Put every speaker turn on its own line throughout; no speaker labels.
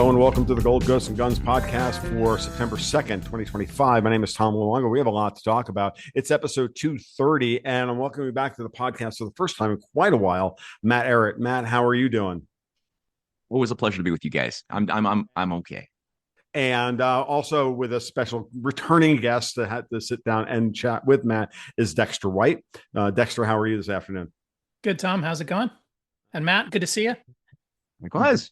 Hello and welcome to the Gold, Ghosts, and Guns podcast for September 2nd, 2025. My name is Tom Luongo. We have a lot to talk about. It's episode 230, and I'm welcoming you back to the podcast for the first time in quite a while, Matt Ehret. Matt, how are you doing?
Always a pleasure to be with you guys. I'm okay.
And also with a special returning guest that had to sit down and chat with Matt is Dexter White. Dexter, how are you this afternoon?
Good, Tom. How's it going? And Matt, good to see you.
Likewise.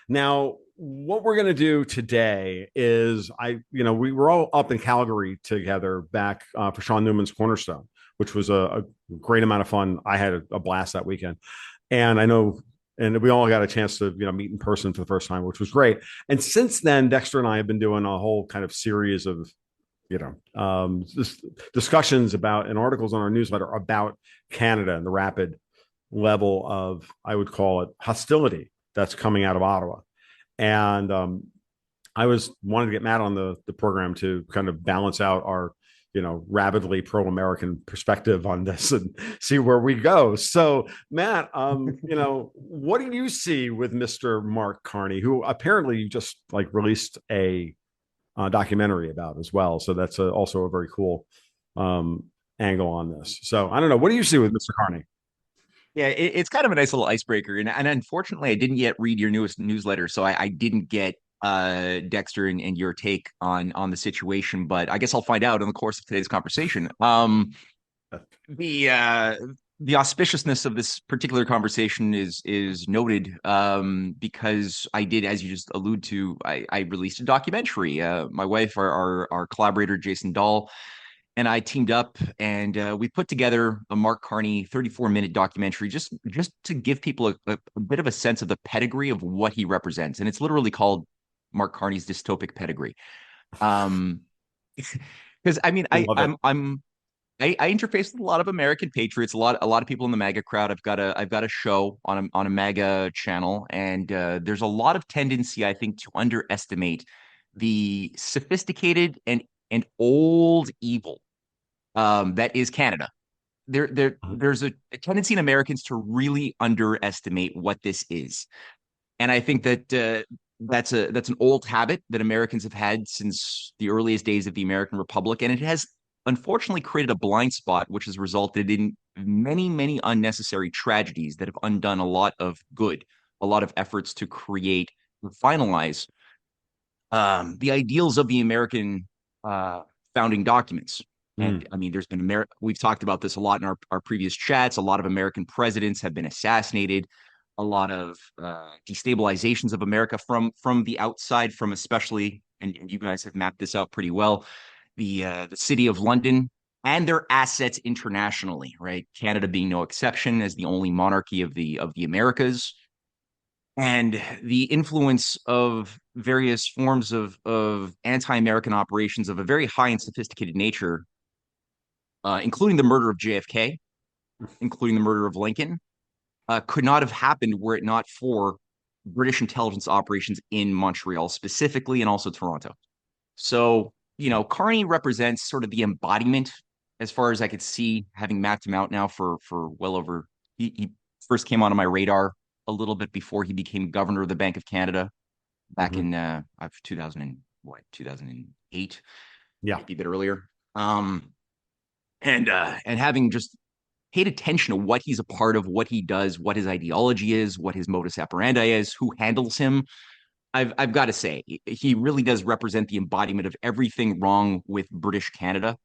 Now, what we're going to do today is we were all up in Calgary together back for Sean Newman's Cornerstone, which was a great amount of fun. I had a blast that weekend. And I know, and we all got a chance to, meet in person for the first time, which was great. And since then, Dexter and I have been doing a whole kind of series of, discussions about and articles on our newsletter about Canada and the rapid level of, I would call it, hostility that's coming out of Ottawa. And I wanted to get Matt on the program to kind of balance out our, rabidly pro-American perspective on this and see where we go. So, Matt, what do you see with Mr. Mark Carney, who apparently you just released a documentary about as well? So that's also a very cool angle on this. So I don't know. What do you see with Mr. Carney?
Yeah, it's kind of a nice little icebreaker. And unfortunately, I didn't yet read your newest newsletter, so I didn't get Dexter and your take on the situation. But I guess I'll find out in the course of today's conversation. The auspiciousness of this particular conversation is noted because I did, as you just allude to, I released a documentary. My wife, our collaborator, Jason Dahl, and I teamed up and we put together a Mark Carney 34-minute documentary just to give people a bit of a sense of the pedigree of what he represents. And it's literally called Mark Carney's Dystopic Pedigree. Because I mean, I interface with a lot of American patriots, a lot of people in the MAGA crowd. I've got a show on a MAGA channel, and there's a lot of tendency, I think, to underestimate the sophisticated and old evil that is Canada. There's a tendency in Americans to really underestimate what this is, and I think that that's an old habit that Americans have had since the earliest days of the American Republic, and it has unfortunately created a blind spot, which has resulted in many unnecessary tragedies that have undone a lot of good, a lot of efforts to create and finalize the ideals of the American founding documents. And I mean, we've talked about this a lot in our previous chats. A lot of American presidents have been assassinated. A lot of destabilizations of America from the outside, from especially, and you guys have mapped this out pretty well, the city of London and their assets internationally, right? Canada being no exception as the only monarchy of the Americas. And the influence of various forms of anti-American operations of a very high and sophisticated nature, including the murder of JFK, including the murder of Lincoln, could not have happened were it not for British intelligence operations in Montreal specifically, and also Toronto. So, Carney represents sort of the embodiment, as far as I could see, having mapped him out now for well over, he first came onto my radar a little bit before he became governor of the Bank of Canada back in 2008, maybe a bit earlier. And having just paid attention to what he's a part of, what he does, what his ideology is, what his modus operandi is, who handles him, I've got to say, he really does represent the embodiment of everything wrong with British Canada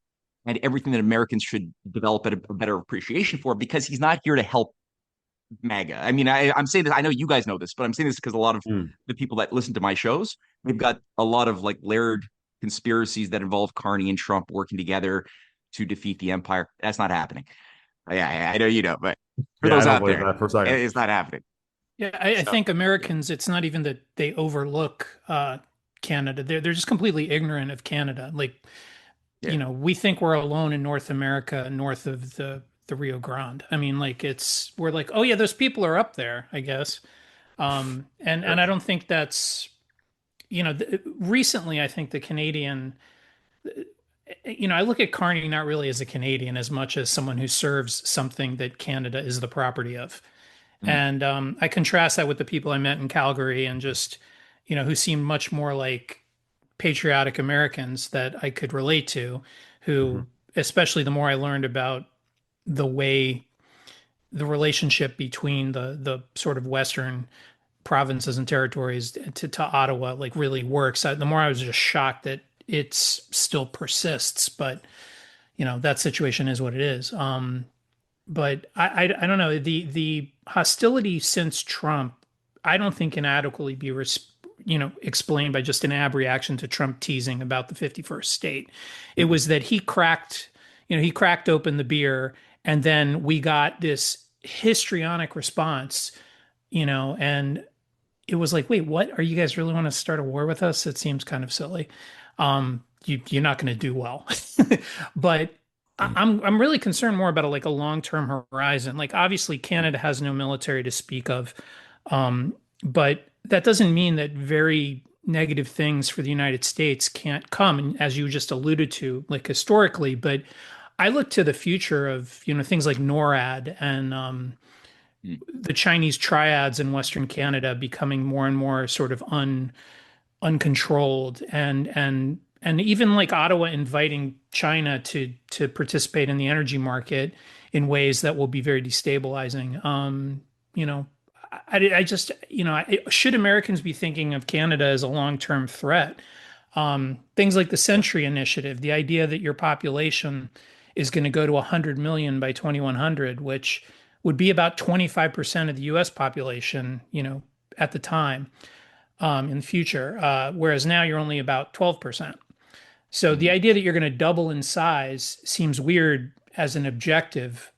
and everything that Americans should develop a better appreciation for, because he's not here to help MAGA. I mean, I'm saying this, I know you guys know this, but I'm saying this because a lot of the people that listen to my shows, they've got a lot of layered conspiracies that involve Carney and Trump working together to defeat the empire. That's not happening. Yeah, I know you know, but for those out there, it's not happening.
Yeah, I think Americans, it's not even that they overlook Canada. They're just completely ignorant of Canada. We think we're alone in North America, north of the Rio Grande. I mean, we're like, oh yeah, those people are up there, I guess. And I don't think that's, recently I think the Canadian, I look at Carney not really as a Canadian as much as someone who serves something that Canada is the property of. And I contrast that with the people I met in Calgary, and just who seemed much more like patriotic Americans that I could relate to, who,
Mhm.
especially the more I learned about the way the relationship between the sort of Western provinces and territories to Ottawa like really works. The more I was just shocked that it's still persists, but that situation is what it is. But I don't know, the hostility since Trump, I don't think can adequately be explained by just an ab reaction to Trump teasing about the 51st state. It
Mhm.
was that he cracked open the beer, and then we got this histrionic response, and it was like, wait, what? Are you guys really want to start a war with us? It seems kind of silly. You're not going to do well. But I'm really concerned more about like a long-term horizon. Like obviously Canada has no military to speak of, but that doesn't mean that very negative things for the United States can't come. And as you just alluded to, like historically, but I look to the future of things like NORAD and
Mm.
the Chinese triads in Western Canada becoming more and more sort of uncontrolled, and even like Ottawa inviting China to participate in the energy market in ways that will be very destabilizing. You know, I just should Americans be thinking of Canada as a long-term threat? Things like the Century Initiative, the idea that your population is going to go to 100 million by 2100, which would be about 25% of the US population, at the time, in the future, whereas now you're only about 12%. So the
Mhm.
idea that you're going to double in size seems weird as an objective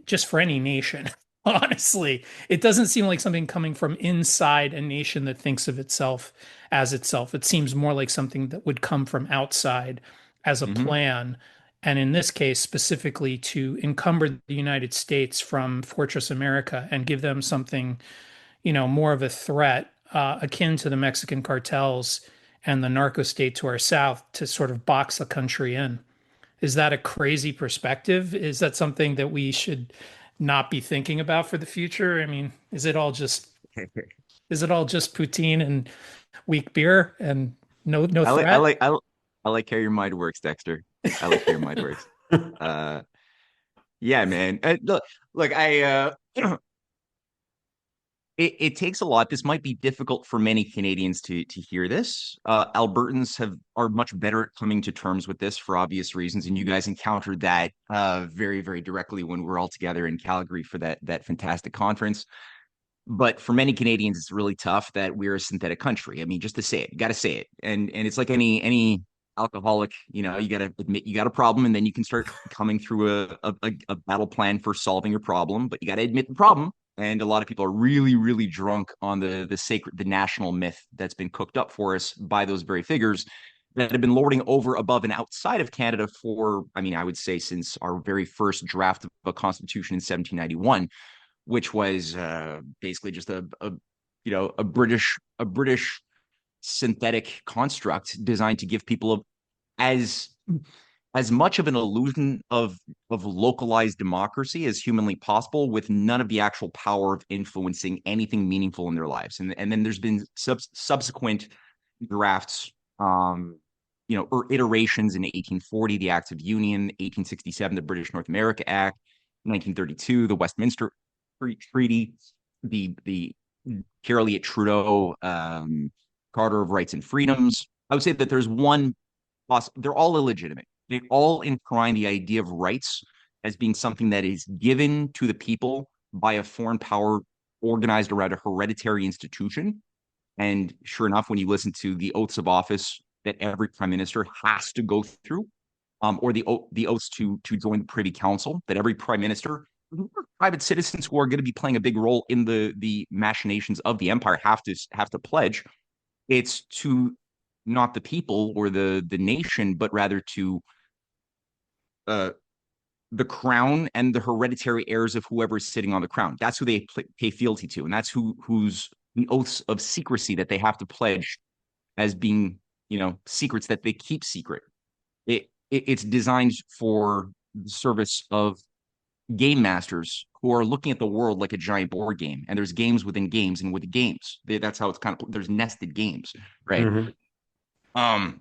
just for any nation. Honestly, it doesn't seem like something coming from inside a nation that thinks of itself as itself. It seems more like something that would come from outside as a
Mhm.
plan. And in this case, specifically to encumber the United States from Fortress America and give them something, more of a threat, akin to the Mexican cartels and the narco state to our south to sort of box the country in. Is that a crazy perspective? Is that something that we should not be thinking about for the future? I mean, is it all just poutine and weak beer and no
I like I
threat?
like I, I like how your mind works, Dexter. I like how your mind works. Uh, yeah, man. Look, it takes a lot. This might be difficult for many Canadians to hear this. Albertans are much better at coming to terms with this for obvious reasons, and you guys encountered that very, very directly when we were all together in Calgary for that fantastic conference. But for many Canadians, it's really tough that we're a synthetic country. I mean, just to say it, you got to say it, and it's like any alcoholic. You got to admit you got a problem, and then you can start coming through a battle plan for solving your problem. But you got to admit the problem, and a lot of people are really, really drunk on the national myth that's been cooked up for us by those very figures that have been lording over, above, and outside of Canada for, I mean, I would say since our very first draft of a constitution in 1791, which was basically just a British synthetic construct designed to give people as as much of an illusion of localized democracy as humanly possible, with none of the actual power of influencing anything meaningful in their lives. And then there's been subsequent drafts, or iterations in 1840, the Acts of Union; 1867, the British North America Act; 1932, the Westminster Treaty; the Pierre Elliott Trudeau Charter of Rights and Freedoms. I would say that there's one, they're all illegitimate. They all enshrine the idea of rights as being something that is given to the people by a foreign power organized around a hereditary institution. And sure enough, when you listen to the oaths of office that every prime minister has to go through, or the oaths to join the Privy Council that every prime minister, private citizens who are going to be playing a big role in the machinations of the empire, have to pledge. It's to not the people or the nation, but rather to uh, the crown and the hereditary heirs of whoever is sitting on the crown. That's who they pay fealty to, and that's who's the oaths of secrecy that they have to pledge as being, secrets that they keep secret. It's designed for the service of game masters who are looking at the world like a giant board game, and there's games within games and with games. That's how it's kind of, there's nested games, right?
Mm-hmm.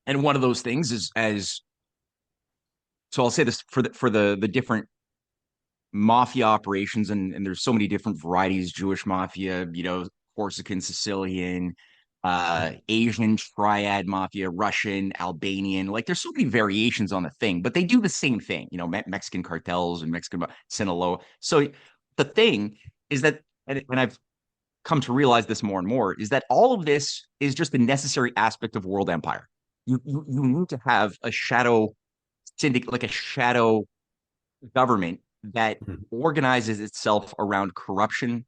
And one of those things is, as so I'll say this for the different mafia operations, and there's so many different varieties: Jewish mafia, Corsican, Sicilian, Asian triad mafia, Russian, Albanian. Like, there's so many variations on the thing, but they do the same thing. Mexican cartels and Mexican Sinaloa. So the thing is that, and I've come to realize this more and more, is that all of this is just a necessary aspect of world empire. You need to have a shadow syndicate, like a shadow government that organizes itself around corruption,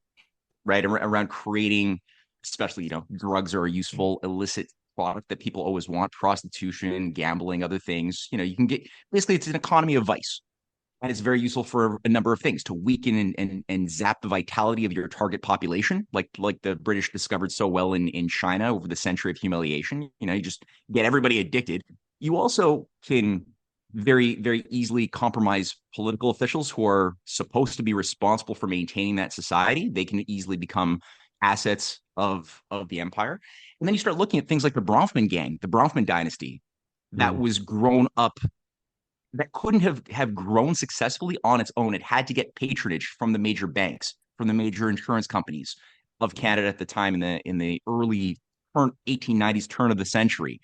right? Around creating, especially, drugs are a useful illicit product that people always want: prostitution, gambling, other things. You can get, basically, it's an economy of vice. And it's very useful for a number of things: to weaken and zap the vitality of your target population, like the British discovered so well in China over the century of humiliation. You just get everybody addicted. You also can very, very easily compromise political officials who are supposed to be responsible for maintaining that society. They can easily become assets of the empire. And then you start looking at things like the Bronfman gang, the Bronfman dynasty, that was grown up, that couldn't have grown successfully on its own. It had to get patronage from the major banks, from the major insurance companies of Canada at the time, in the early 1890s, turn of the century.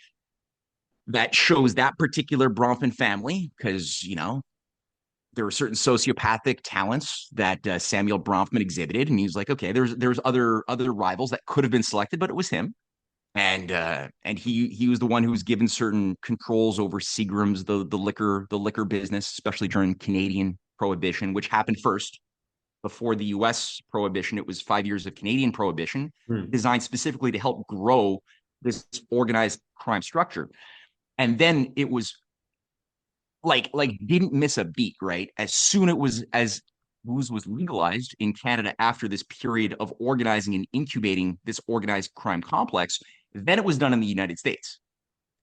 That shows that particular Bronfman family, because there were certain sociopathic talents that Samuel Bronfman exhibited, and he was like, okay, there's other rivals that could have been selected, but it was him. And he was the one who was given certain controls over Seagram's, the liquor business, especially during Canadian Prohibition, which happened first before the U.S. Prohibition. It was 5 years of Canadian Prohibition, designed specifically to help grow this organized crime structure. And then it was like didn't miss a beat, right? As soon as booze was legalized in Canada, after this period of organizing and incubating this organized crime complex, then it was done in the United States.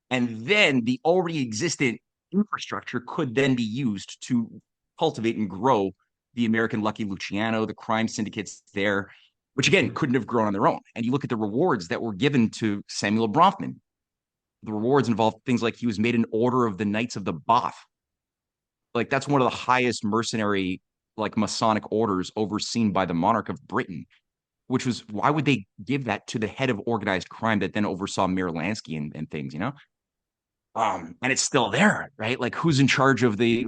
And then the already existent infrastructure could then be used to cultivate and grow the American Lucky Luciano, the crime syndicates there, which again couldn't have grown on their own. And you look at the rewards that were given to Samuel Bronfman. The rewards involved things like he was made an Order of the Knights of the Bath. Like, that's one of the highest mercenary, like, Masonic orders overseen by the monarch of Britain, which was, why would they give that to the head of organized crime that then oversaw Mayor Lansky and things, and it's still there, right? Like, who's in charge of the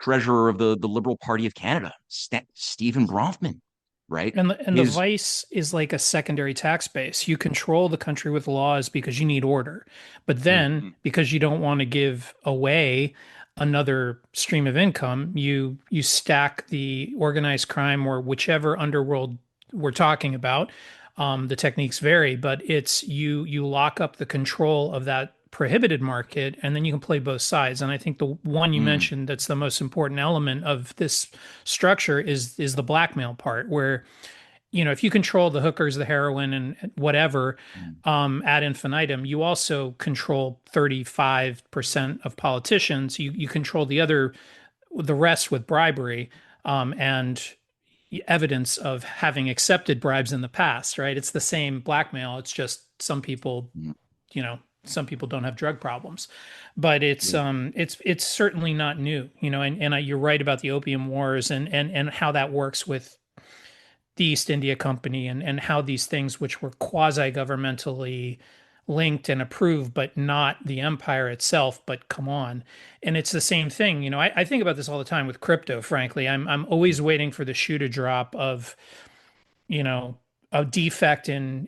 treasurer of the Liberal Party of Canada? Stephen Bronfman, right?
And the vice is like a secondary tax base. You control the country with laws because you need order. But then, because you don't want to give away another stream of income, you stack the organized crime, or whichever underworld we're talking about. The techniques vary, but it's you lock up the control of that prohibited market, and then you can play both sides. And I think the one you mentioned that's the most important element of this structure is the blackmail part, where if you control the hookers, the heroin, and whatever ad infinitum, you also control 35% of politicians. You control the rest with bribery and evidence of having accepted bribes in the past, right? It's the same blackmail. It's just some people, some people don't have drug problems, but it's certainly not new, and you're right about the opium wars and how that works with the East India Company and how these things, which were quasi-governmentally linked and approved, but not the empire itself, but come on. And it's the same thing. I think about this all the time with crypto, frankly. I'm always waiting for the shoe to drop of, a defect in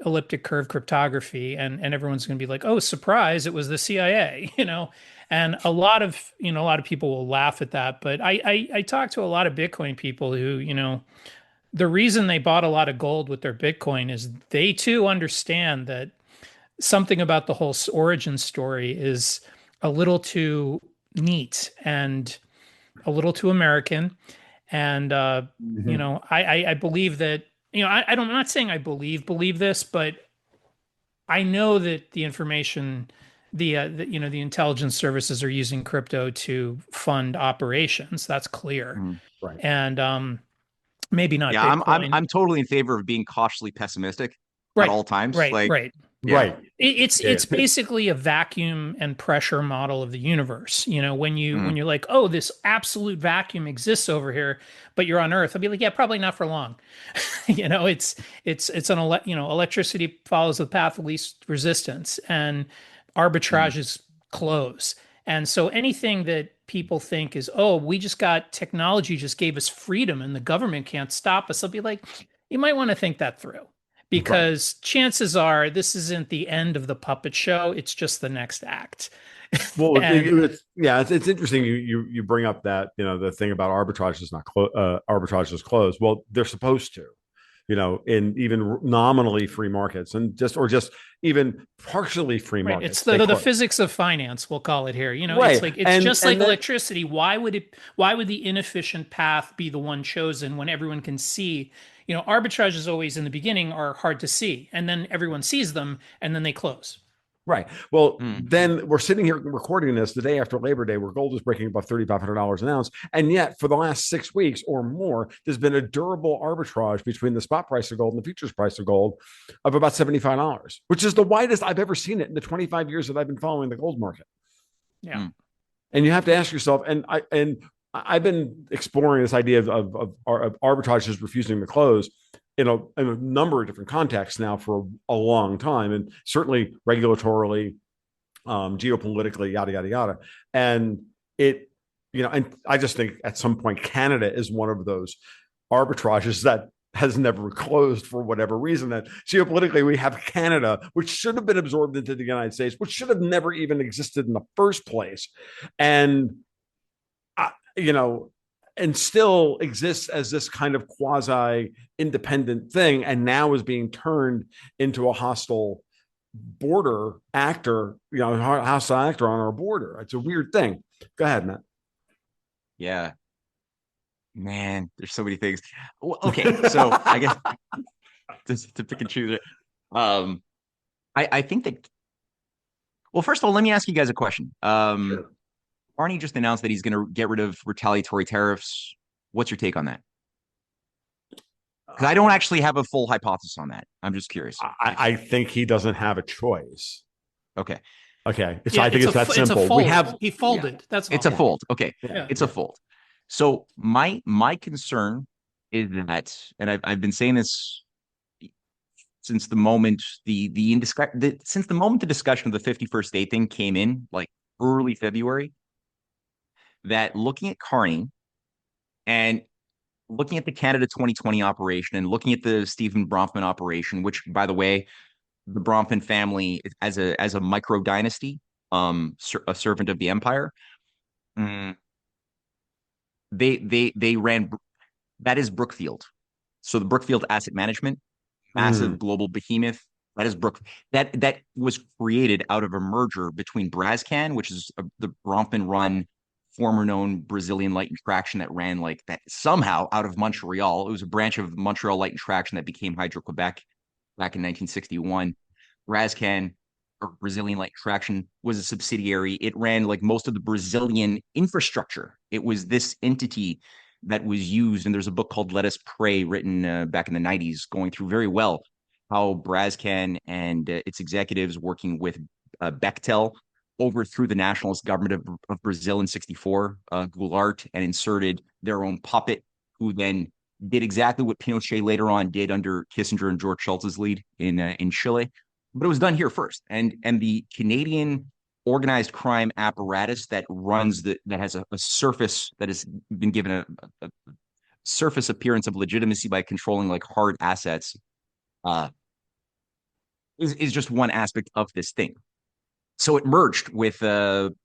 elliptic curve cryptography, and everyone's going to be like, oh, surprise, it was the CIA, and a lot of people will laugh at that. But I talk to a lot of Bitcoin people who, the reason they bought a lot of gold with their Bitcoin is they too understand that something about the whole origin story is a little too neat and a little too American. And, I believe that, I'm not saying I believe this, but I know that the information the intelligence services are using crypto to fund operations. That's clear.
Mm.
Right.
And maybe not
Yeah,
Bitcoin.
I'm totally in favor of being cautiously pessimistic at
Right,
all times.
right,
Like,
right.
yeah.
Right.
It's
Yeah.
basically a vacuum and pressure model of the universe. When
Mm.
you're like, oh, this absolute vacuum exists over here, but you're on Earth, I'll be like, yeah, probably not for long. It's electricity follows the path of least resistance, and
Mm.
arbitrages close. And so anything that people think is, oh, we just got technology, just gave us freedom, and the government can't stop us, I'll be like, you might want to think that through,
Right.
because chances are this isn't the end of the puppet show. It's just the next act.
Well,
And
it's interesting you bring up that the thing about arbitrage is not arbitrage is closed. Well, they're supposed to, in even nominally free markets and just even partially free
right, it's
markets, they
the
close.
physics of finance, we'll call it here. It's
Right,
like it's
and
just like
then
electricity. Why would the inefficient path be the one chosen when everyone can see? Arbitrages always in the beginning are hard to see, and then everyone sees them, and then they close.
right. Well,
Mm.
then we're sitting here recording this the day after Labor Day, where gold is breaking above $3,500 an ounce, and yet for the last 6 weeks or more, there's been a durable arbitrage between the spot price of gold and the futures price of gold of about $75, which is the widest I've ever seen it in the 25 years that I've been following the gold market.
Yeah.
Mm.
And you have to ask yourself, and I've been exploring this idea of arbitrages refusing to close in a number of different contexts now for a long time, and certainly regulatorily, geopolitically, yada yada yada. And and I just think at some point Canada is one of those arbitrages that has never closed for whatever reason. That geopolitically we have Canada, which should have been absorbed into the United States, which should have never even existed in the first place, and uh, you know, and still exists as this kind of quasi independent thing, and now is being turned into a hostile border actor, hostile actor on our border. It's a weird thing. Go ahead, Matt.
Yeah. Man, there's so many things. Well, okay, so I guess to pick and choose it. I think that, well, first of all, let me ask you guys a question.
Sure.
Barney just announced that he's going to get rid of retaliatory tariffs. What's your take on that? Because I don't actually have a full hypothesis on that. I'm just curious.
I think he doesn't have a choice.
Okay.
Okay. So
Yeah,
I think it's that
it's
simple.
a fold.
We have
He folded. That's all.
It's a fold. Okay.
Yeah.
It's a fold. So my concern is that, and I've been saying this since the moment since the moment the discussion of the 51st date thing came in, like early February, that looking at Carney and looking at the Canada 2020 operation and looking at the Stephen Bronfman operation, which, by the way, the Bronfman family as a micro dynasty, a servant of the empire, they ran, that is Brookfield. So the Brookfield Asset Management, massive global behemoth. That is that was created out of a merger between Brascan, which is the Bronfman run former known Brazilian Light and Traction that ran like that somehow out of Montreal. It was a branch of Montreal Light and Traction that became Hydro-Quebec back in 1961. Brascan, or Brazilian Light Traction, was a subsidiary. It ran like most of the Brazilian infrastructure. It was this entity that was used, and there's a book called Let Us Pray written back in the 90s going through very well how Brascan and its executives working with Bechtel overthrew the nationalist government of Brazil in 64, Goulart, and inserted their own puppet, who then did exactly what Pinochet later on did under Kissinger and George Shultz's lead in Chile. But it was done here first. And the Canadian organized crime apparatus that has a surface that has been given a surface appearance of legitimacy by controlling like hard assets is just one aspect of this thing. So it merged with EDPER,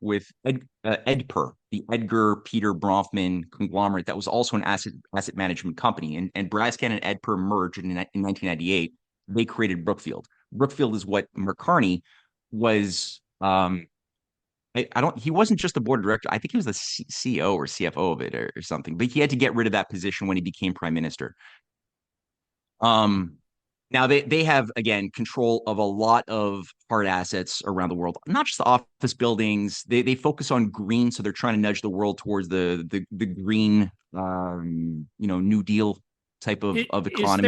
the Edgar Peter Bronfman conglomerate that was also an asset management company. And Brascan and EDPER merged in 1998. They created Brookfield. Brookfield is what McCartney was. He wasn't just the board of director. I think he was the CEO or CFO of it or something. But he had to get rid of that position when he became prime minister. Now they have again control of a lot of hard assets around the world, not just the office buildings. They focus on green, so they're trying to nudge the world towards the green, New Deal type of
Is
economy.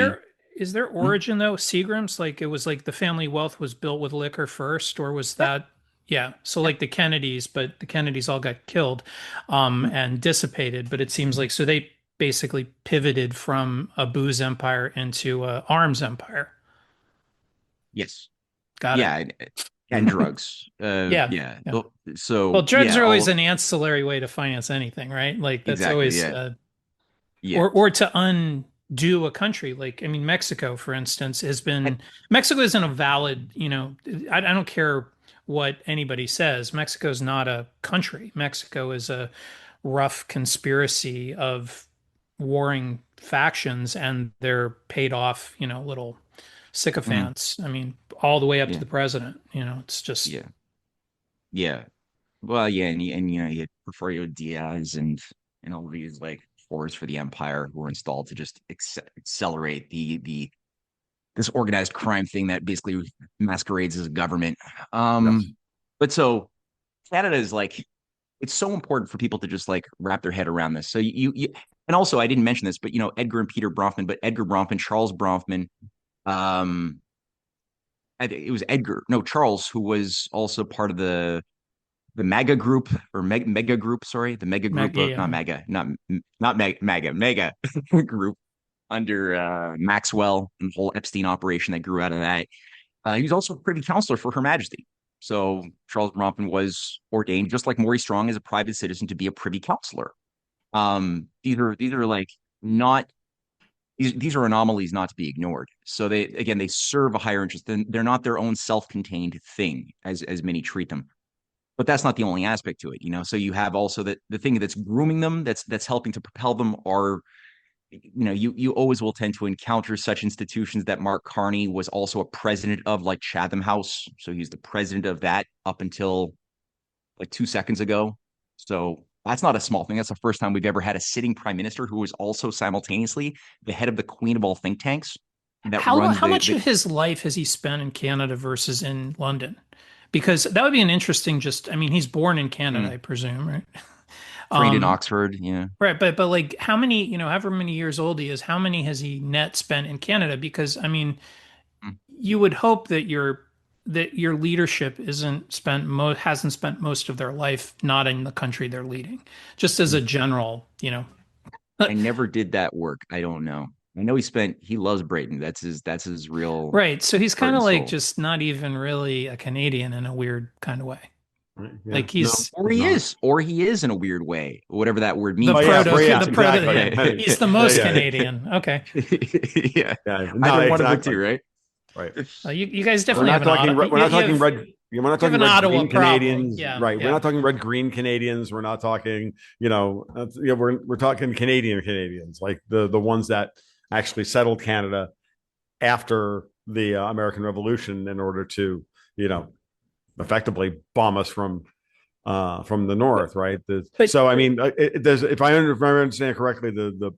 there
Hmm?
origin though? Seagram's, like, it was like the family wealth was built with liquor first, or was
Yeah,
that, yeah? So
yeah.
like the Kennedys, but the Kennedys all got killed,
Mm.
and dissipated. But it seems like so they basically pivoted from a booze empire into a arms empire.
Yes,
Got it.
yeah, and drugs.
Yeah,
Yeah.
yeah. Well,
So
drugs
yeah,
are always
all
an ancillary way to finance anything, right? Like that's
exactly.
always,
Yeah, yeah.
or to undo a country. Like, I mean, Mexico, for instance, has
And,
been Mexico isn't a valid, I don't care what anybody says. Mexico is not a country. Mexico is a rough conspiracy of warring factions, and they're paid off, little
mhm,
sycophants. I mean, all the way up to
yeah,
the president. It's just
yeah, yeah. Well, yeah, and you had Porfirio Diaz and all these like force for the empire who were installed to just accelerate the this organized crime thing that basically masquerades as a government.
Yes.
But so Canada is like it's so important for people to just like wrap their head around this. So and also I didn't mention this, but Edgar and Peter Bronfman, but Edgar Bronfman, Charles Bronfman, um, it was Edgar, no Charles, who was also part of the MAGA group or mega group, sorry, the mega group of not
yeah.
MAGA, not MAGA, mega group under Maxwell and the whole Epstein operation that grew out of that. He was also a privy counselor for Her Majesty. So Charles Bronfman was ordained, just like Maurice Strong, as a private citizen to be a privy counselor. These are like not these are anomalies not to be ignored. So they serve a higher interest. They're not their own self-contained thing as many treat them. But that's not the only aspect to it. So you have also the thing that's grooming them, that's helping to propel them are you always will tend to encounter such institutions that Mark Carney was also a president of, like Chatham House. So he's the president of that up until like 2 seconds ago. So that's not a small thing. That's the first time we've ever had a sitting prime minister who was also simultaneously the head of the queen of all think tanks that runs
How
the
much
the
of his life has he spent in Canada versus in London? Because that would be an interesting, just, I mean, he's born in Canada,
mm,
I presume, right?
trained in
Um,
Oxford. Yeah.
right, but like how many, however many years old he is, how many has he net spent in Canada? Because I mean,
Mm,
you would hope that your leadership hasn't spent most of their life not in the country they're leading. Just as a
Mhm.
general,
I never did that work. I don't know. I know he loves Brayton. That's his real
right. So he's
heart
kind
and
of like
soul.
just not even really a Canadian in a weird kind of way.
Right. Yeah.
Like
No,
he's
Or
he's
he
not.
is, or he is in a weird way, whatever that word
the
means
Oh
for
yeah,
us.
proto,
yeah,
the proto,
exactly.
yeah.
Yeah,
He's the
yeah,
most
yeah,
Canadian. Okay.
Yeah.
yeah. No,
Either one of the
exactly.
two, right?
Right.
You guys
We're
definitely have
not
an
talking.
auto.
We're not talking red. We're not
You have
talking
an
red
Ottawa
green
problem.
Canadians,
Yeah,
right? We're
yeah.
not talking red green Canadians. We're not talking. We're talking Canadian Canadians, like the ones that actually settled Canada after the American Revolution in order to you know effectively bomb us from the
But
north, right?
but
So I mean, there's if I understand correctly, the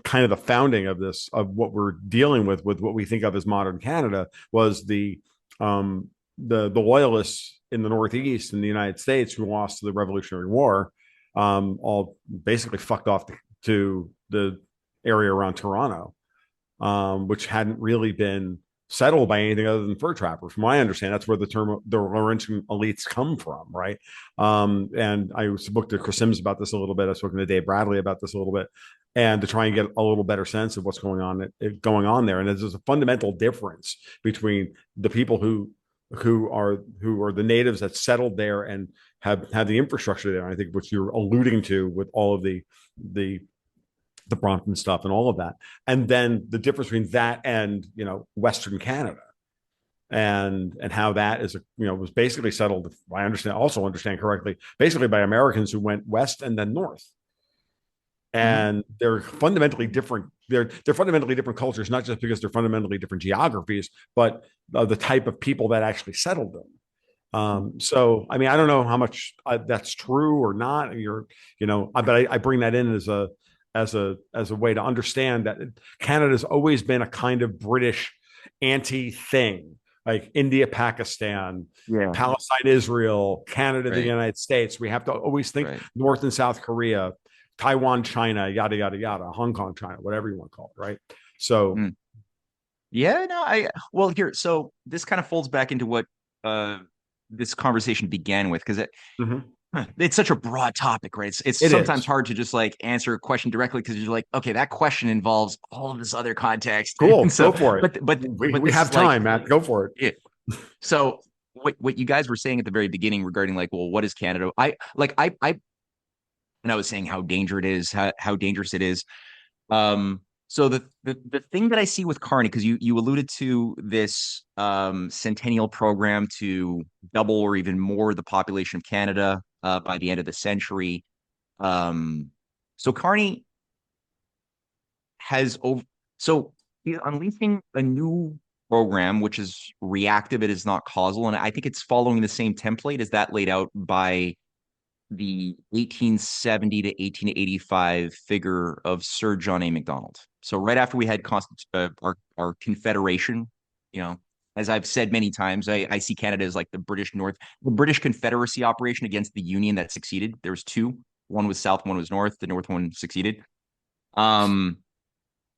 kind of the founding of this of what we're dealing with what we think of as modern Canada was um, the loyalists in the Northeast in the United States who lost to the Revolutionary War, all basically fucked off to the area around Toronto, which hadn't really been settled by anything other than fur trappers. From what I understand, that's where the term the Laurentian elites come from, right? And I spoke to Chris Sims about this a little bit. I spoke to Dave Bradley about this a little bit, and to try and get a little better sense of what's going on there. And there's a fundamental difference between the people who are the natives that settled there and have the infrastructure there. And I think what you're alluding to with all of the Brompton stuff and all of that. And then the difference between that and Western Canada and how that was basically settled. If I understand correctly, basically by Americans who went west and then north.
Mhm.
And they're fundamentally different. They're fundamentally different cultures, not just because they're fundamentally different geographies, but the type of people that actually settled them. So, I mean, I don't know how much that's true or not. But I bring that in as as a way to understand that Canada's always been a kind of British anti thing, like India, Pakistan,
Yeah.
Palestine, Israel, Canada, the
Right.
United States. We have to always think
Right.
North and South Korea, Taiwan, China, yada yada yada, Hong Kong, China, whatever you want to call it, right? So,
Mm. Yeah, no, well here, so this kind of folds back into what uh this conversation began with, because
mhm.
it's such a broad topic, right? It's
It
sometimes
is
hard to just like answer a question directly because you're like, okay, that question involves all of this other context. And
cool.
so,
Go for it.
but
We
this
have
is like
time, Matt. Go for it.
it. So what you guys were saying at the very beginning regarding like, well, what is Canada? I and I was saying how dangerous it is, how dangerous it is. So the thing that I see with Carney, because you alluded to this centennial program to double or even more the population of Canada by the end of the century. Um, so Carney has over so he's unleashing a new program which is reactive, it is not causal, and I think it's following the same template as that laid out by the 1870 to 1885 figure of Sir John A. Macdonald. So right after we had our Confederation, you know, as I've said many times, I see Canada as like the British Confederacy operation against the Union that succeeded. There was two. One was South, one was North. The North one succeeded. Um,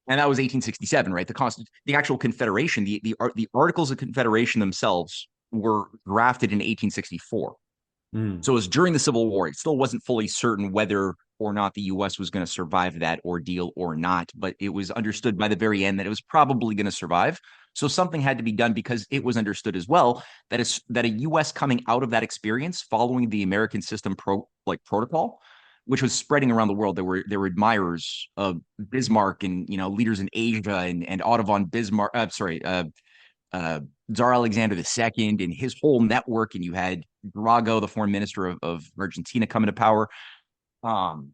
and that was 1867, right? The actual Confederation, the Articles of Confederation themselves were drafted in 1864.
Mm.
So it was during the Civil War. It still wasn't fully certain whether or not the U.S. was going to survive that ordeal or not, but it was understood by the very end that it was probably going to survive. So something had to be done because it was understood as well that a U.S. coming out of that experience, following the American system protocol, which was spreading around the world. There were admirers of Bismarck and leaders in Asia and Otto von Bismarck. Uh, Tsar Alexander II and his whole network, and you had Drago, the foreign minister of Argentina, coming to power. Um,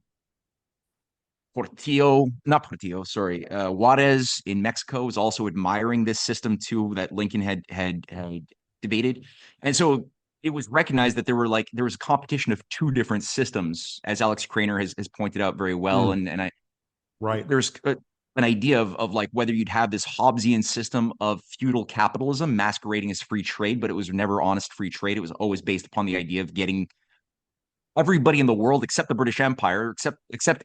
Juarez in Mexico was also admiring this system too that Lincoln had debated, and so it was recognized that there was a competition of two different systems, as Alex Craner has pointed out very well,
Mm.
and
Right.
there's an idea of like whether you'd have this Hobbesian system of feudal capitalism masquerading as free trade, but it was never honest free trade. It was always based upon the idea of getting everybody in the world except the British Empire, except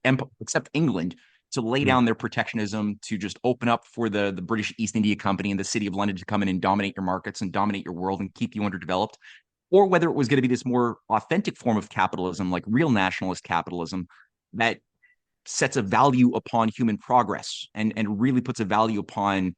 England, to lay
Mm.
down their protectionism, to just open up for the British East India Company and the City of London to come in and dominate your markets and dominate your world and keep you underdeveloped, or whether it was going to be this more authentic form of capitalism, like real nationalist capitalism, that sets a value upon human progress and really puts a value upon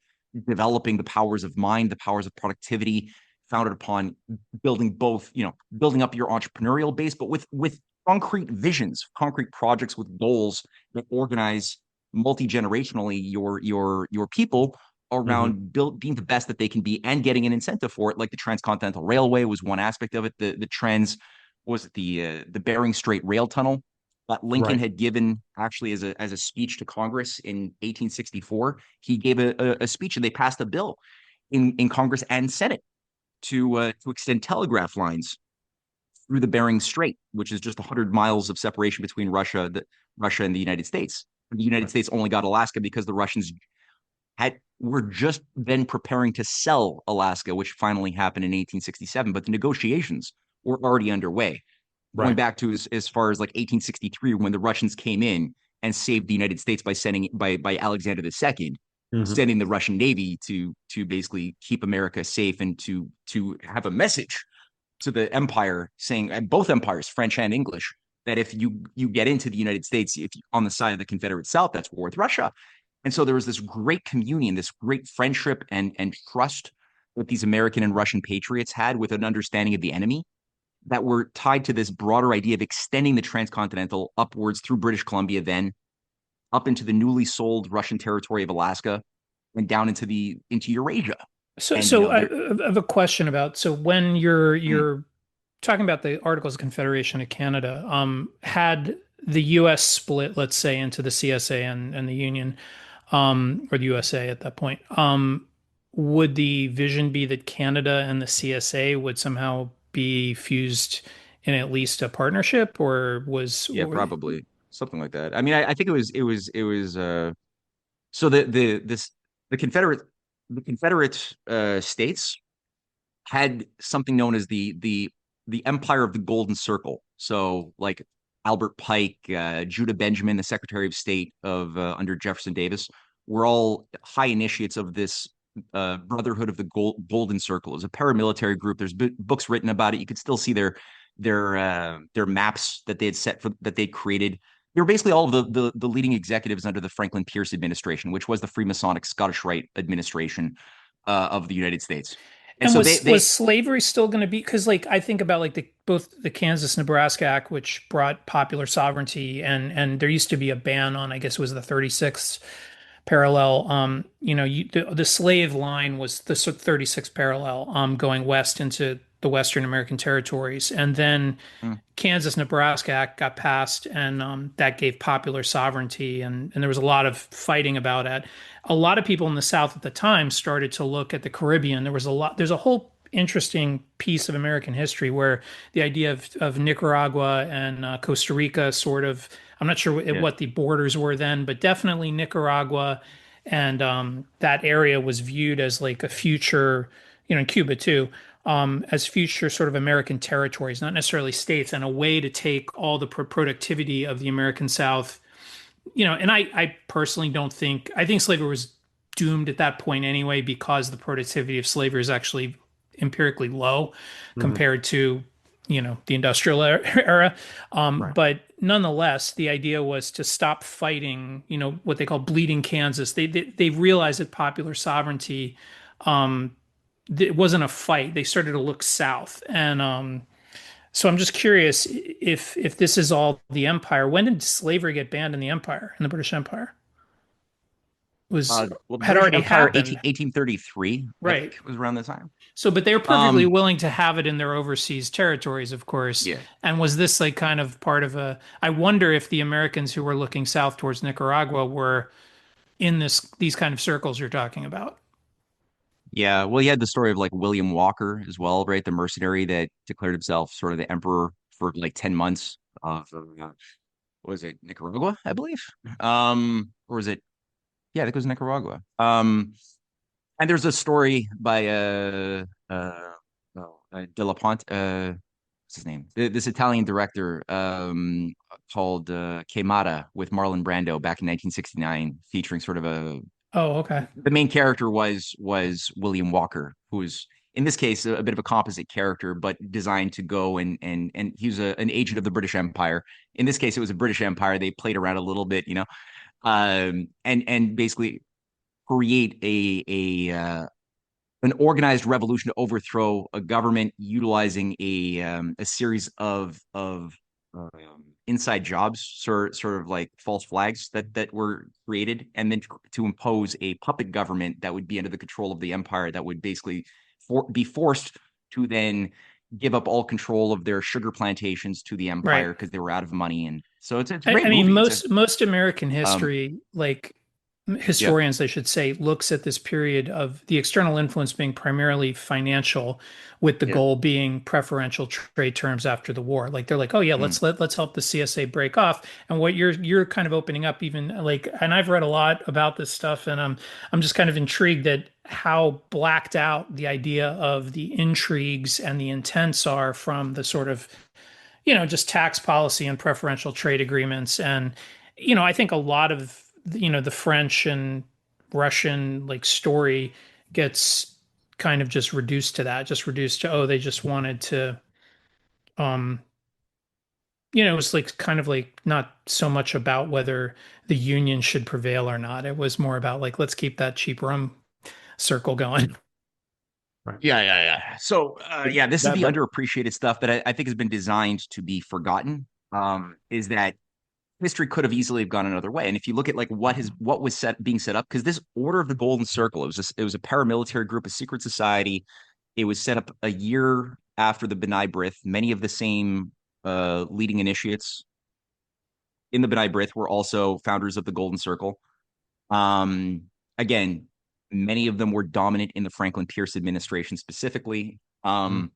developing the powers of mind, the powers of productivity, founded upon building both, building up your entrepreneurial base, but with concrete visions, concrete projects with goals that organize multi-generationally your people
Mhm.
around being the best that they can be and getting an incentive for it. Like the Transcontinental Railway was one aspect of it. The trans was it the Bering Strait Rail Tunnel that Lincoln
Right.
had given actually as a speech to Congress in 1864. He gave a speech and they passed a bill in Congress and Senate to extend telegraph lines through the Bering Strait, which is just 100 miles of separation between Russia and the United States. The United
Right.
States only got Alaska because the Russians were just then preparing to sell Alaska, which finally happened in 1867. But the negotiations were already underway, going
Right.
back to as far as like 1863 when the Russians came in and saved the United States by sending by Alexander II
Mhm.
sending the Russian Navy to basically keep America safe and to have a message to the empire saying, and both empires, French and English, that if you get into the United States, if you, on the side of the Confederate South, that's war with Russia. And so there was this great communion, this great friendship and trust that these American and Russian patriots had with an understanding of the enemy that were tied to this broader idea of extending the transcontinental upwards through British Columbia, then up into the newly sold Russian territory of Alaska and down into Eurasia.
So,
And
so I
there,
I have a question about, so when you're
mm,
you're talking about the Articles of Confederation of Canada, had the U.S. split, let's say, into the CSA and the Union, or the USA at that point, would the vision be that Canada and the CSA would somehow be fused in at least a partnership, or was,
yeah, probably. something like that. I mean, I think it was so the Confederate states had something known as the Empire of the Golden Circle. So like Albert Pike, Judah Benjamin, the Secretary of State of under Jefferson Davis, were all high initiates of this Brotherhood of the Golden Circle. It was a paramilitary group. There's books written about it. You could still see their maps that they had set for that they created. They were basically all of the leading executives under the Franklin Pierce administration, which was the Freemasonic Scottish Rite administration of the United States. And
And
so
was slavery still going to be, because like I think about like both the Kansas Nebraska Act, which brought popular sovereignty, and there used to be a ban on, I guess it was the 36th parallel. The slave line was the 36th parallel, going west into the Western American territories, and then
Mm,
Kansas Nebraska Act got passed, and that gave popular sovereignty, and there was a lot of fighting about it. A lot of people in the South at the time started to look at the Caribbean. There's a whole interesting piece of American history where the idea of Nicaragua and Costa Rica sort of, I'm not sure
yeah.
what the borders were then, but definitely Nicaragua, and that area was viewed as like a future, in Cuba too, as future sort of American territories, not necessarily states, and a way to take all the productivity of the American South. And I personally don't think, I think slavery was doomed at that point anyway, because the productivity of slavery is actually empirically low
Mm-hmm.
compared to, the industrial era.
Right.
But nonetheless, the idea was to stop fighting, what they call bleeding Kansas. They realized that popular sovereignty, um, it wasn't a fight. They started to look south. And so I'm just curious if this is all the empire. When did slavery get banned in the empire, in the British Empire? Was
Well, the
Had
British
already
Empire,
happened,
1833, I think
right?
was around the time.
So, but they were perfectly
Um,
willing to have it in their overseas territories, of course.
yeah.
And was this like kind of part of a? I wonder if the Americans who were looking south towards Nicaragua were in these kind of circles you're talking about.
Yeah. Well, you had the story of like William Walker as well, right? The mercenary that declared himself sort of the emperor for like 10 months of, what was it, Nicaragua, I believe? Or was it? Yeah, I think it was Nicaragua. And there's a story by De La Ponte, what's his name? This Italian director called Quemada with Marlon Brando back in 1969, featuring sort of a
Oh, okay.
the main character was William Walker, who was in this case a bit of a composite character, but designed to go and he was an agent of the British Empire. In this case, it was a British Empire. They played around a little bit, and basically create a an organized revolution to overthrow a government utilizing a series of inside jobs, sort of like false flags that were created, and then to impose a puppet government that would be under the control of the empire, that would basically be forced to then give up all control of their sugar plantations to the empire
Right.
because they were out of money. And so it's a
I
great
mean,
movie.
most American
Um,
history, like
yeah,
historians, I should say, looks at this period of the external influence being primarily financial, with the
yeah,
goal being preferential trade terms after the war. Like they're like, oh yeah,
mm,
let's help the CSA break off. And what you're kind of opening up, even like, and I've read a lot about this stuff, and I'm just kind of intrigued at how blacked out the idea of the intrigues and the intents are from the sort of, just tax policy and preferential trade agreements. And, I think a lot of, the French and Russian like story gets kind of just reduced to that, just reduced to, oh, they just wanted to, um, it was like kind of like not so much about whether the union should prevail or not. It was more about like, let's keep that cheap rum circle going.
Right.
yeah. So yeah, this is
That,
the
that
underappreciated stuff that I think has been designed to be forgotten. Is that history could have easily have gone another way. And if you look at like what was being set up, because this Order of the Golden Circle, it was a paramilitary group, a secret society. It was set up a year after the B'nai B'rith. Many of the same leading initiates in the B'nai B'rith were also founders of the Golden Circle. Um, Again, many of them were dominant in the Franklin Pierce administration specifically.
mm,
Um,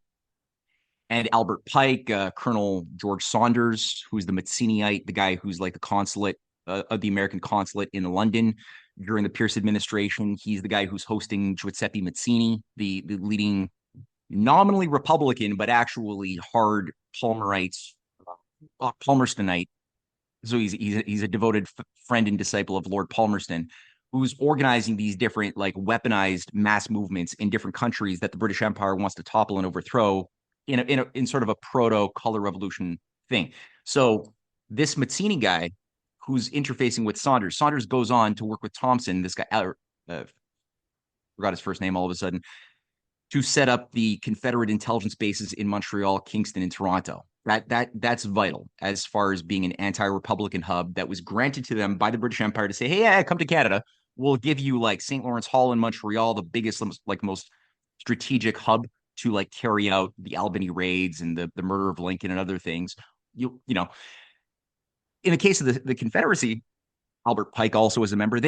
and Albert Pike, Colonel George Saunders, who's the Mazziniite, the guy who's like the consulate of the American consulate in London during the Pierce administration. He's the guy who's hosting Giuseppe Mazzini, the leading nominally Republican, but actually hard Palmerstonite. So he's a devoted friend and disciple of Lord Palmerston, who's organizing these different like weaponized mass movements in different countries that the British Empire wants to topple and overthrow in sort of a proto color revolution thing. So this Mazzini guy, who's interfacing with Saunders, Saunders goes on to work with Thompson, this guy, forgot his first name all of a sudden, to set up the Confederate intelligence bases in Montreal, Kingston, and Toronto. That's vital as far as being an anti-Republican hub that was granted to them by the British Empire to say, hey, yeah, come to Canada. We'll give you like St. Lawrence Hall in Montreal, the biggest, like most strategic hub to like carry out the Albany raids and the murder of Lincoln and other things. You know, in the case of the Confederacy, Albert Pike also was a member.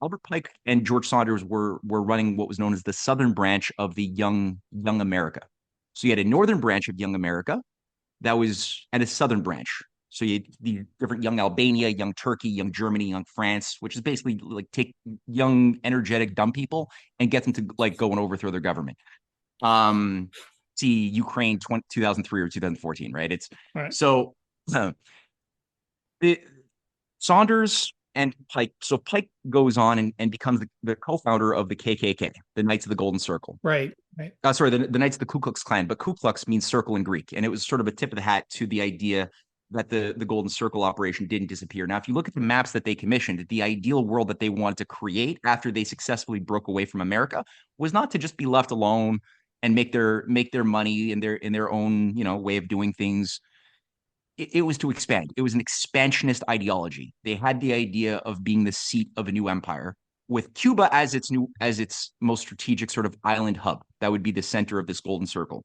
Albert Pike and George Saunders were running what was known as the Southern branch of the Young America. So you had a Northern branch of Young America that was, and a Southern branch. So you had the different Young Albania, Young Turkey, Young Germany, Young France, which is basically like take young, energetic, dumb people and get them to like go and overthrow their government. See Ukraine 2003 or 2014, right? It's right. So Saunders and Pike. So Pike goes on and becomes the co-founder of the KKK, the Knights of the Golden Circle.
Right. Right.
Sorry, the Knights of the Ku Klux Klan, but Ku Klux means circle in Greek, and it was sort of a tip of the hat to the idea that the Golden Circle operation didn't disappear. Now, if you look at the maps that they commissioned, the ideal world that they wanted to create after they successfully broke away from America was not to just be left alone and make their money in their own way of doing things. It was to expand. It was an expansionist ideology. They had the idea of being the seat of a new empire, with Cuba as its most strategic sort of island hub. That would be the center of this golden circle.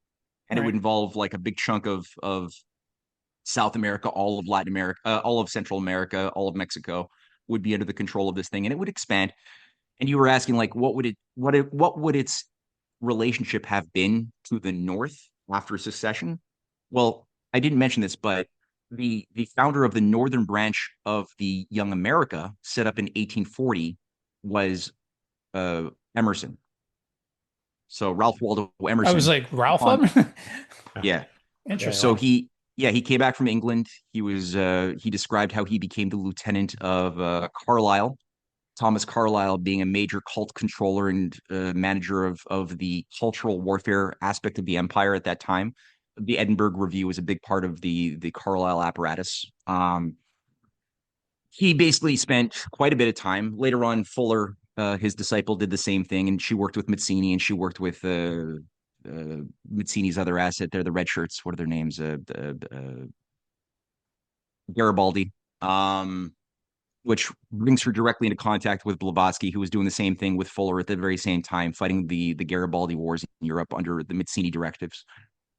And It would involve like a big chunk of South America, all of Latin America, all of Central America, all of Mexico would be under the control of this thing, and it would expand. And you were asking like, what would its relationship have been to the North after secession? Well, I didn't mention this, but the founder of the northern branch of the Young America, set up in 1840, was Emerson. So Ralph Waldo Emerson.
I was like, Ralph Emerson?
Yeah.
Interesting.
So he came back from England. He described how he became the lieutenant of Carlyle, Thomas Carlyle being a major cult controller and manager of the cultural warfare aspect of the empire at that time. The Edinburgh Review was a big part of the Carlyle apparatus. He basically spent quite a bit of time. Later on, Fuller, his disciple, did the same thing, and she worked with Mazzini, and she worked with Mazzini's other asset there, the red shirts. What are their names? Garibaldi, which brings her directly into contact with Blavatsky, who was doing the same thing with Fuller at the very same time, fighting the Garibaldi Wars in Europe under the Mazzini directives.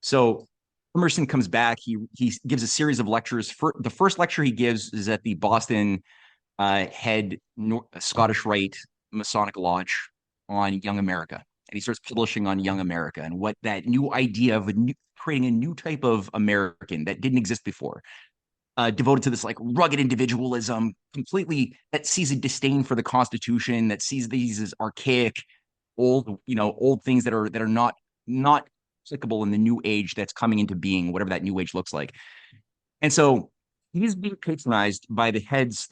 So Emerson comes back. He gives a series of lectures. The first lecture he gives is at the Boston head Scottish Rite Masonic Lodge on Young America. And he starts publishing on Young America and what that new idea of creating a new type of American that didn't exist before, devoted to this like rugged individualism, completely that sees a disdain for the Constitution, that sees these as archaic, old things that are not applicable in the new age that's coming into being, whatever that new age looks like. And so he's being patronized by the heads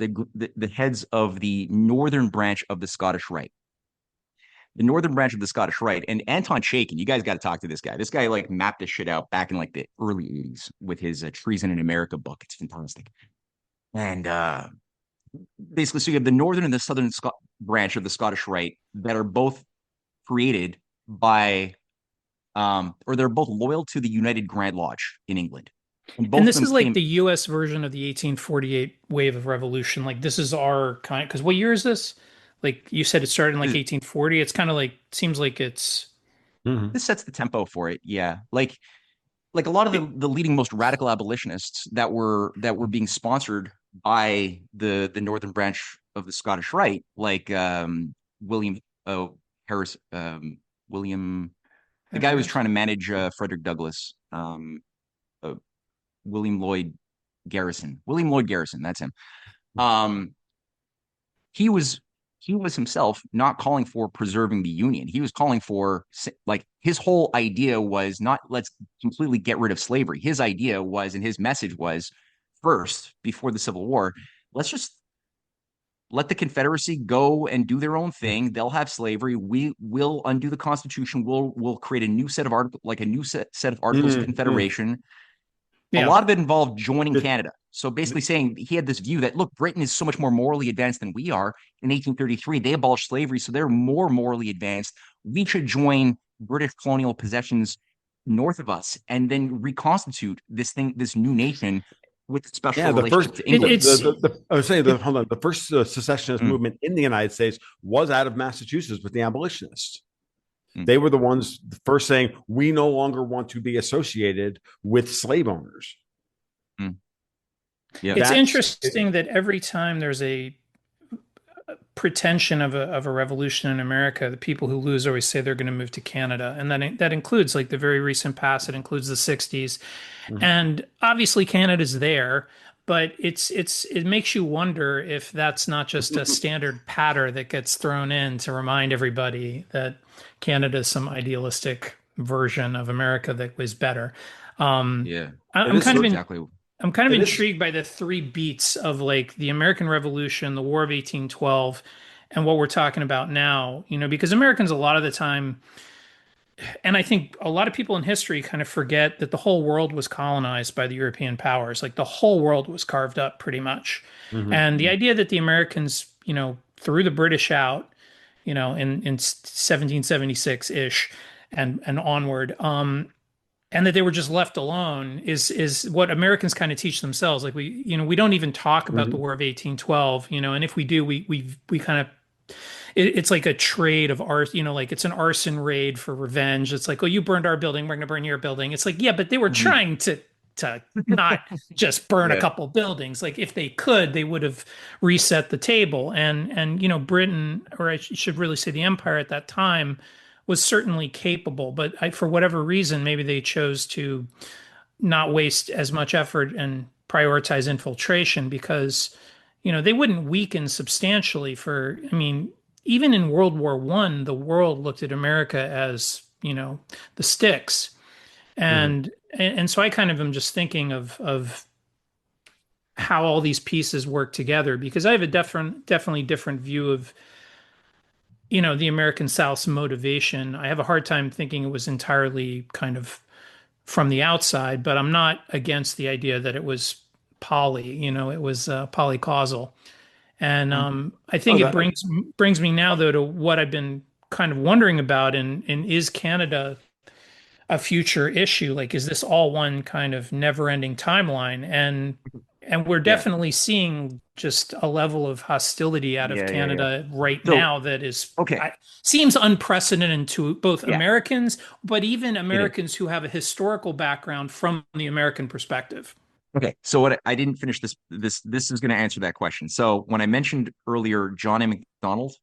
of the northern branch of the Scottish Rite. The northern branch of the Scottish Rite, and Anton Chaikin, you guys got to talk to this guy. This guy like mapped this shit out back in like the early 80s with his Treason in America book. It's fantastic. And basically, so you have the northern and the southern branch of the Scottish Rite that are both created by or they're both loyal to the United Grand Lodge in England.
And this is like the U.S. version of the 1848 wave of revolution. Like this is our kind, because what year is this? Like you said, it started in like 1840. It's kind of like, seems like it's.
This sets the tempo for it. Yeah. Like a lot of the leading most radical abolitionists that were being sponsored by the northern branch of the Scottish Rite, like William Harris, William, the guy who was trying to manage Frederick Douglass. William Lloyd Garrison. William Lloyd Garrison, that's him. Um, he was he was himself not calling for preserving the Union. He was calling for, like, his whole idea was not let's completely get rid of slavery. His idea was, and his message was, first, before the Civil War, let's just let the Confederacy go and do their own thing. They'll have slavery. We will undo the Constitution. We'll create a new set of articles, like a new set of Articles of Confederation. A lot of it involved joining Canada. So basically saying he had this view that, look, Britain is so much more morally advanced than we are. In 1833, they abolished slavery, so they're more morally advanced. We should join British colonial possessions north of us and then reconstitute this new nation with special relationship to England.
I was saying, hold on, the first secessionist movement in the United States was out of Massachusetts with the abolitionists. They were the ones first saying, we no longer want to be associated with slave owners.
Yeah. It's interesting that every time there's a pretension of a revolution in America, the people who lose always say they're going to move to Canada. And that includes, like, the very recent past. It includes the 60s. And obviously Canada's there, but it makes you wonder if that's not just a standard patter that gets thrown in to remind everybody that Canada is some idealistic version of America that was better. I'm kind of intrigued by the three beats of, like, the American Revolution, the War of 1812, and what we're talking about now, because Americans a lot of the time, and I think a lot of people in history kind of forget that the whole world was colonized by the European powers. Like, the whole world was carved up pretty much. And the idea that the Americans, threw the British out, in 1776-ish and onward, and that they were just left alone is what Americans kind of teach themselves. Like, we don't even talk about the War of 1812, and if we do, we kind of, it's like a trade of art, like it's an arson raid for revenge. It's like, oh, you burned our building, we're going to burn your building. It's like, yeah, but they were trying to not just burn a couple buildings. Like, if they could, they would have reset the table. And Britain, or I should really say the Empire at that time, was certainly capable, but for whatever reason, maybe they chose to not waste as much effort and prioritize infiltration because, they wouldn't weaken substantially even in World War I, the world looked at America as, the sticks. And so I kind of am just thinking of how all these pieces work together, because I have a definitely different view of, the American South's motivation. I have a hard time thinking it was entirely kind of from the outside, but I'm not against the idea that it was it was polycausal. And I think it brings me now, though, to what I've been kind of wondering about, and is Canada a future issue? Like, is this all one kind of never-ending timeline? And we're definitely seeing just a level of hostility out of Canada right now that is seems unprecedented to both Americans, but even Americans who have a historical background from the American perspective.
Okay, so what I didn't finish this is going to answer that question. So when I mentioned earlier John A. Macdonald,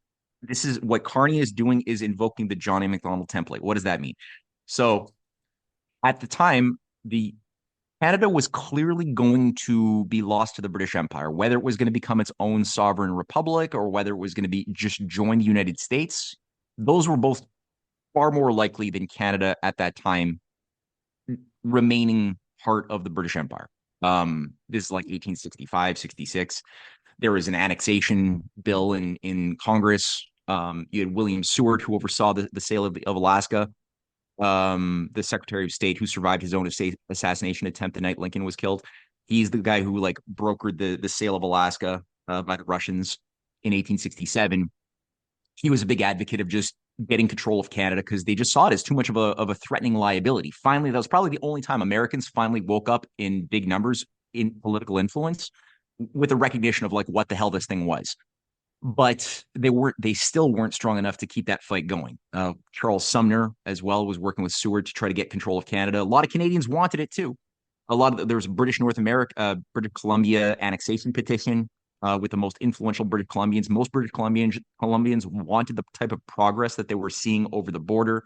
this is what Carney is doing, is invoking the John A. Macdonald template. What does that mean? So at the time, Canada was clearly going to be lost to the British Empire, whether it was going to become its own sovereign republic or whether it was going to be just join the United States. Those were both far more likely than Canada at that time remaining part of the British Empire. This is like 1865, 66. There was an annexation bill in Congress. You had William Seward, who oversaw the sale of Alaska. The Secretary of State, who survived his own assassination attempt the night Lincoln was killed. He's the guy who brokered the sale of Alaska by the Russians in 1867. He was a big advocate of just getting control of Canada because they just saw it as too much of a threatening liability. Finally, that was probably the only time Americans finally woke up in big numbers in political influence with a recognition of what the hell this thing was. But they still weren't strong enough to keep that fight going. Charles Sumner as well was working with Seward to try to get control of Canada. A lot of Canadians wanted it too. There was a British Columbia annexation petition with the most influential British Columbians. Most British Columbians wanted the type of progress that they were seeing over the border.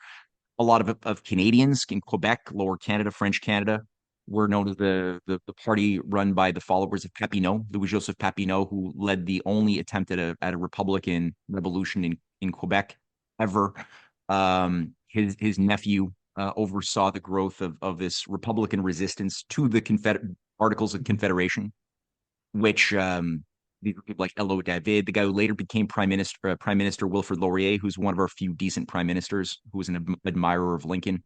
A lot of Canadians in Quebec, Lower Canada, French Canada, were known as the party run by the followers of Papineau, Louis-Joseph Papineau, who led the only attempt at a Republican revolution in Quebec ever. His nephew oversaw the growth of this Republican resistance to the Articles of Confederation, which people like Elo David, the guy who later became Prime Minister Wilfrid Laurier, who's one of our few decent prime ministers, who was an admirer of Lincoln.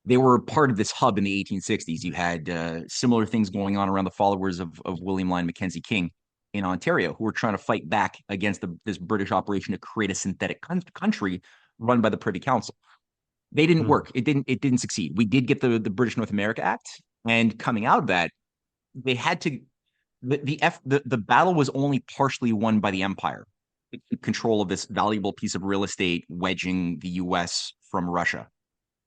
They were part of this hub in the 1860s. You had similar things going on around the followers of William Lyon Mackenzie King in Ontario, who were trying to fight back against this British operation to create a synthetic country run by the Privy Council. They didn't work. It didn't succeed. We did get the British North America Act, and coming out of that, they had to. The battle was only partially won by the Empire to keep control of this valuable piece of real estate, wedging the U.S. from Russia.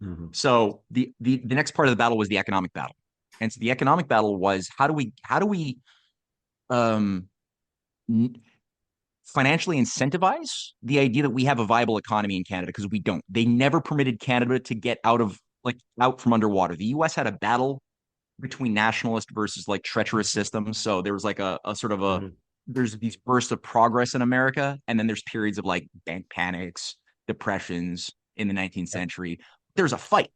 Mm-hmm. So the next part of the battle was the economic battle, and so the economic battle was how do we financially incentivize the idea that we have a viable economy in Canada, because we don't. They never permitted Canada to get out from underwater. The U.S. had a battle between nationalist versus treacherous systems. So there was a sort of a there's these bursts of progress in America, and then there's periods of bank panics, depressions in the 19th century. There's a fight.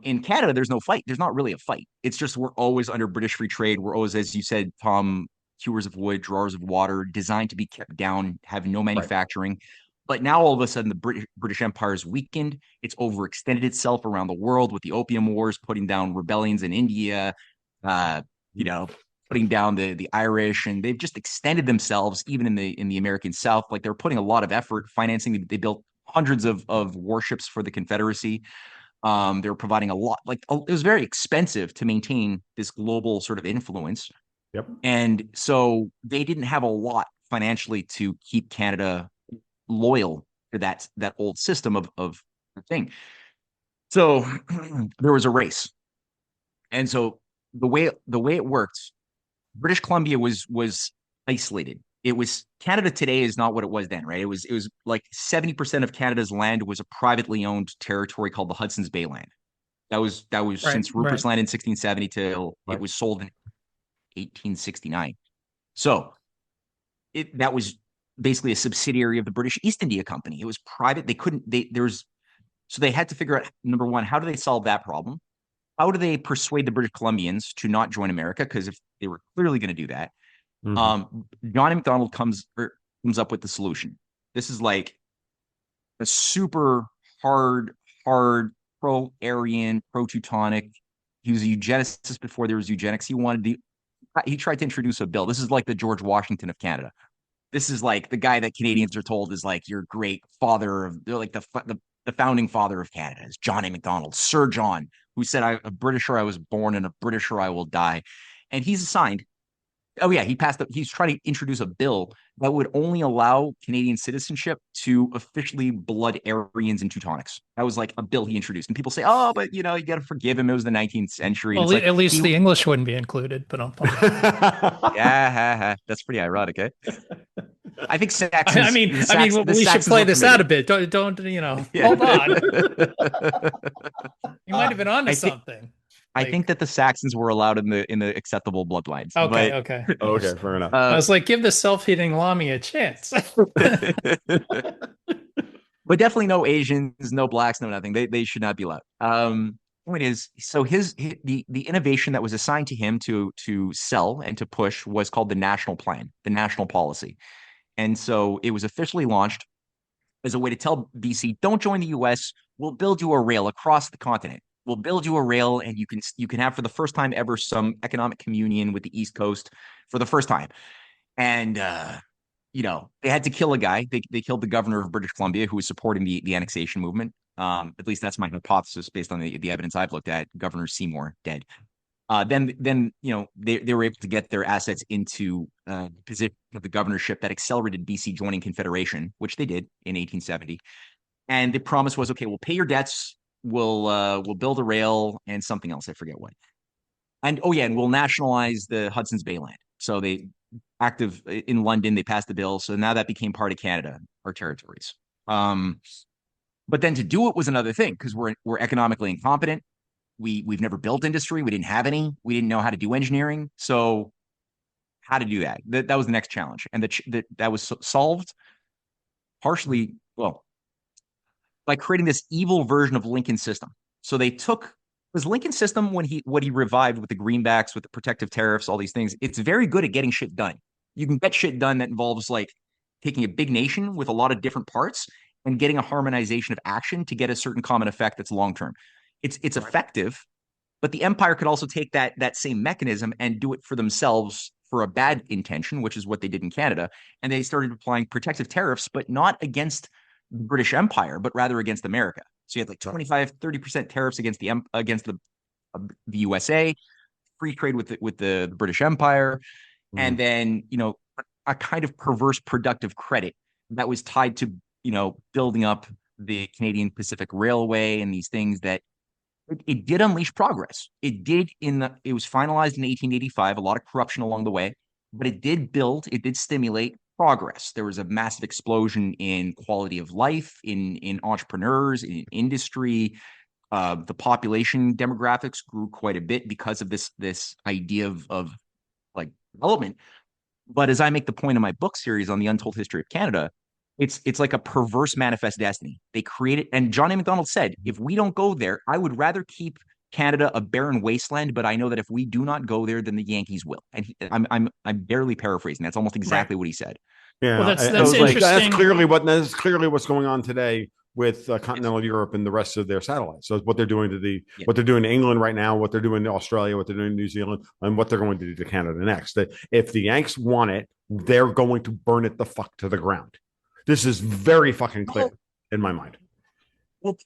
In Canada, there's no fight. There's not really a fight. It's just we're always under British free trade. We're always, as you said, Tom, hewers of wood, drawers of water, designed to be kept down, have no manufacturing. Right. But now all of a sudden the British Empire is weakened. It's overextended itself around the world with the Opium Wars, putting down rebellions in India, putting down the Irish, and they've just extended themselves even in the American South. They're putting a lot of effort financing. They built hundreds of warships for the Confederacy. They were providing a lot. It was very expensive to maintain this global sort of influence.
Yep.
And so they didn't have a lot financially to keep Canada loyal to that old system of thing. So there was a race. And so the way it worked, British Columbia was isolated. It was Canada today is not what it was then, right? It was 70% of Canada's land was a privately owned territory called the Hudson's Bay land. That was right, since Rupert's Land in 1670 till it was sold in 1869. So that was basically a subsidiary of the British East India Company. It was private. So they had to figure out, number one, how do they solve that problem? How do they persuade the British Columbians to not join America? Because if they were clearly going to do that, John A. Macdonald comes up with the solution. This is a super hard pro-Aryan, pro-Teutonic. He was a eugenicist before there was eugenics. He tried to introduce a bill. This is like the George Washington of Canada. This is like the guy that Canadians are told is your great father of the founding father of Canada is John A. Macdonald, Sir John, who said, "A Britisher I was born, and a Britisher I will die." And he's assigned. Oh yeah, he's trying to introduce a bill that would only allow Canadian citizenship to officially blood Aryans and Teutonics. That was a bill he introduced. And people say, "Oh, but you got to forgive him. It was the 19th century."
Well, at least the English wouldn't be included, but
yeah, that's pretty ironic, eh? I think Saxons.
We should play this out a bit. Don't hold on. You might have been onto something.
I think that the Saxons were allowed in the acceptable bloodlines.
Okay.
Okay, fair enough.
I was give the self-heating Lamy a chance.
But definitely no Asians, no blacks, no nothing. They should not be allowed. Point is, so the innovation that was assigned to him to sell and to push was called the National Plan, the National Policy. And so it was officially launched as a way to tell BC, don't join the US. We'll build you a rail across the continent. We'll build you a rail, and you can have for the first time ever some economic communion with the East Coast for the first time. And they had to kill a guy. They killed the governor of British Columbia who was supporting the annexation movement. At least that's my hypothesis based on the evidence I've looked at. Governor Seymour dead. Then they were able to get their assets into the position of the governorship that accelerated BC joining Confederation, which they did in 1870. And the promise was, okay, we'll pay your debts. We'll build a rail and something else. I forget what. And and we'll nationalize the Hudson's Bay land. So they active in London, they passed the bill. So now that became part of Canada, our territories. But then to do it was another thing because we're economically incompetent. we've never built industry. We didn't have any. We didn't know how to do engineering. So how to do that? That was the next challenge, and that was solved partially, well, by creating this evil version of Lincoln's system. So they took was Lincoln's system when what he revived with the greenbacks, with the protective tariffs, all these things. It's very good at getting shit done. You can get shit done that involves like taking a big nation with a lot of different parts and getting a harmonization of action to get a certain common effect that's long term. It's effective, but the empire could also take that same mechanism and do it for themselves for a bad intention, which is what they did in Canada. And they started applying protective tariffs, but not against the British Empire, but rather against America. So you had like 25, 30% tariffs against the USA, free trade with the British Empire, and then a kind of perverse productive credit that was tied to building up the Canadian Pacific Railway and these things that it did unleash progress. It was finalized in 1885, a lot of corruption along the way, but it did stimulate progress. There was a massive explosion in quality of life, in entrepreneurs, in industry. The population demographics grew quite a bit because of this idea of like development. But as I make the point in my book series on the Untold History of Canada, it's like a perverse manifest destiny. They created, and John A. Macdonald said, if we don't go there, I would rather keep Canada a barren wasteland, but I know that if we do not go there, then the Yankees will. And I'm barely paraphrasing. That's almost exactly what he said.
Yeah,
well, that's interesting.
That's clearly what's going on today with continental Europe and the rest of their satellites. So what they're doing what they're doing to England right now, what they're doing to Australia, what they're doing to New Zealand, and what they're going to do to Canada next. That if the Yanks want it, they're going to burn it the fuck to the ground. This is very fucking clear in my mind.
Well,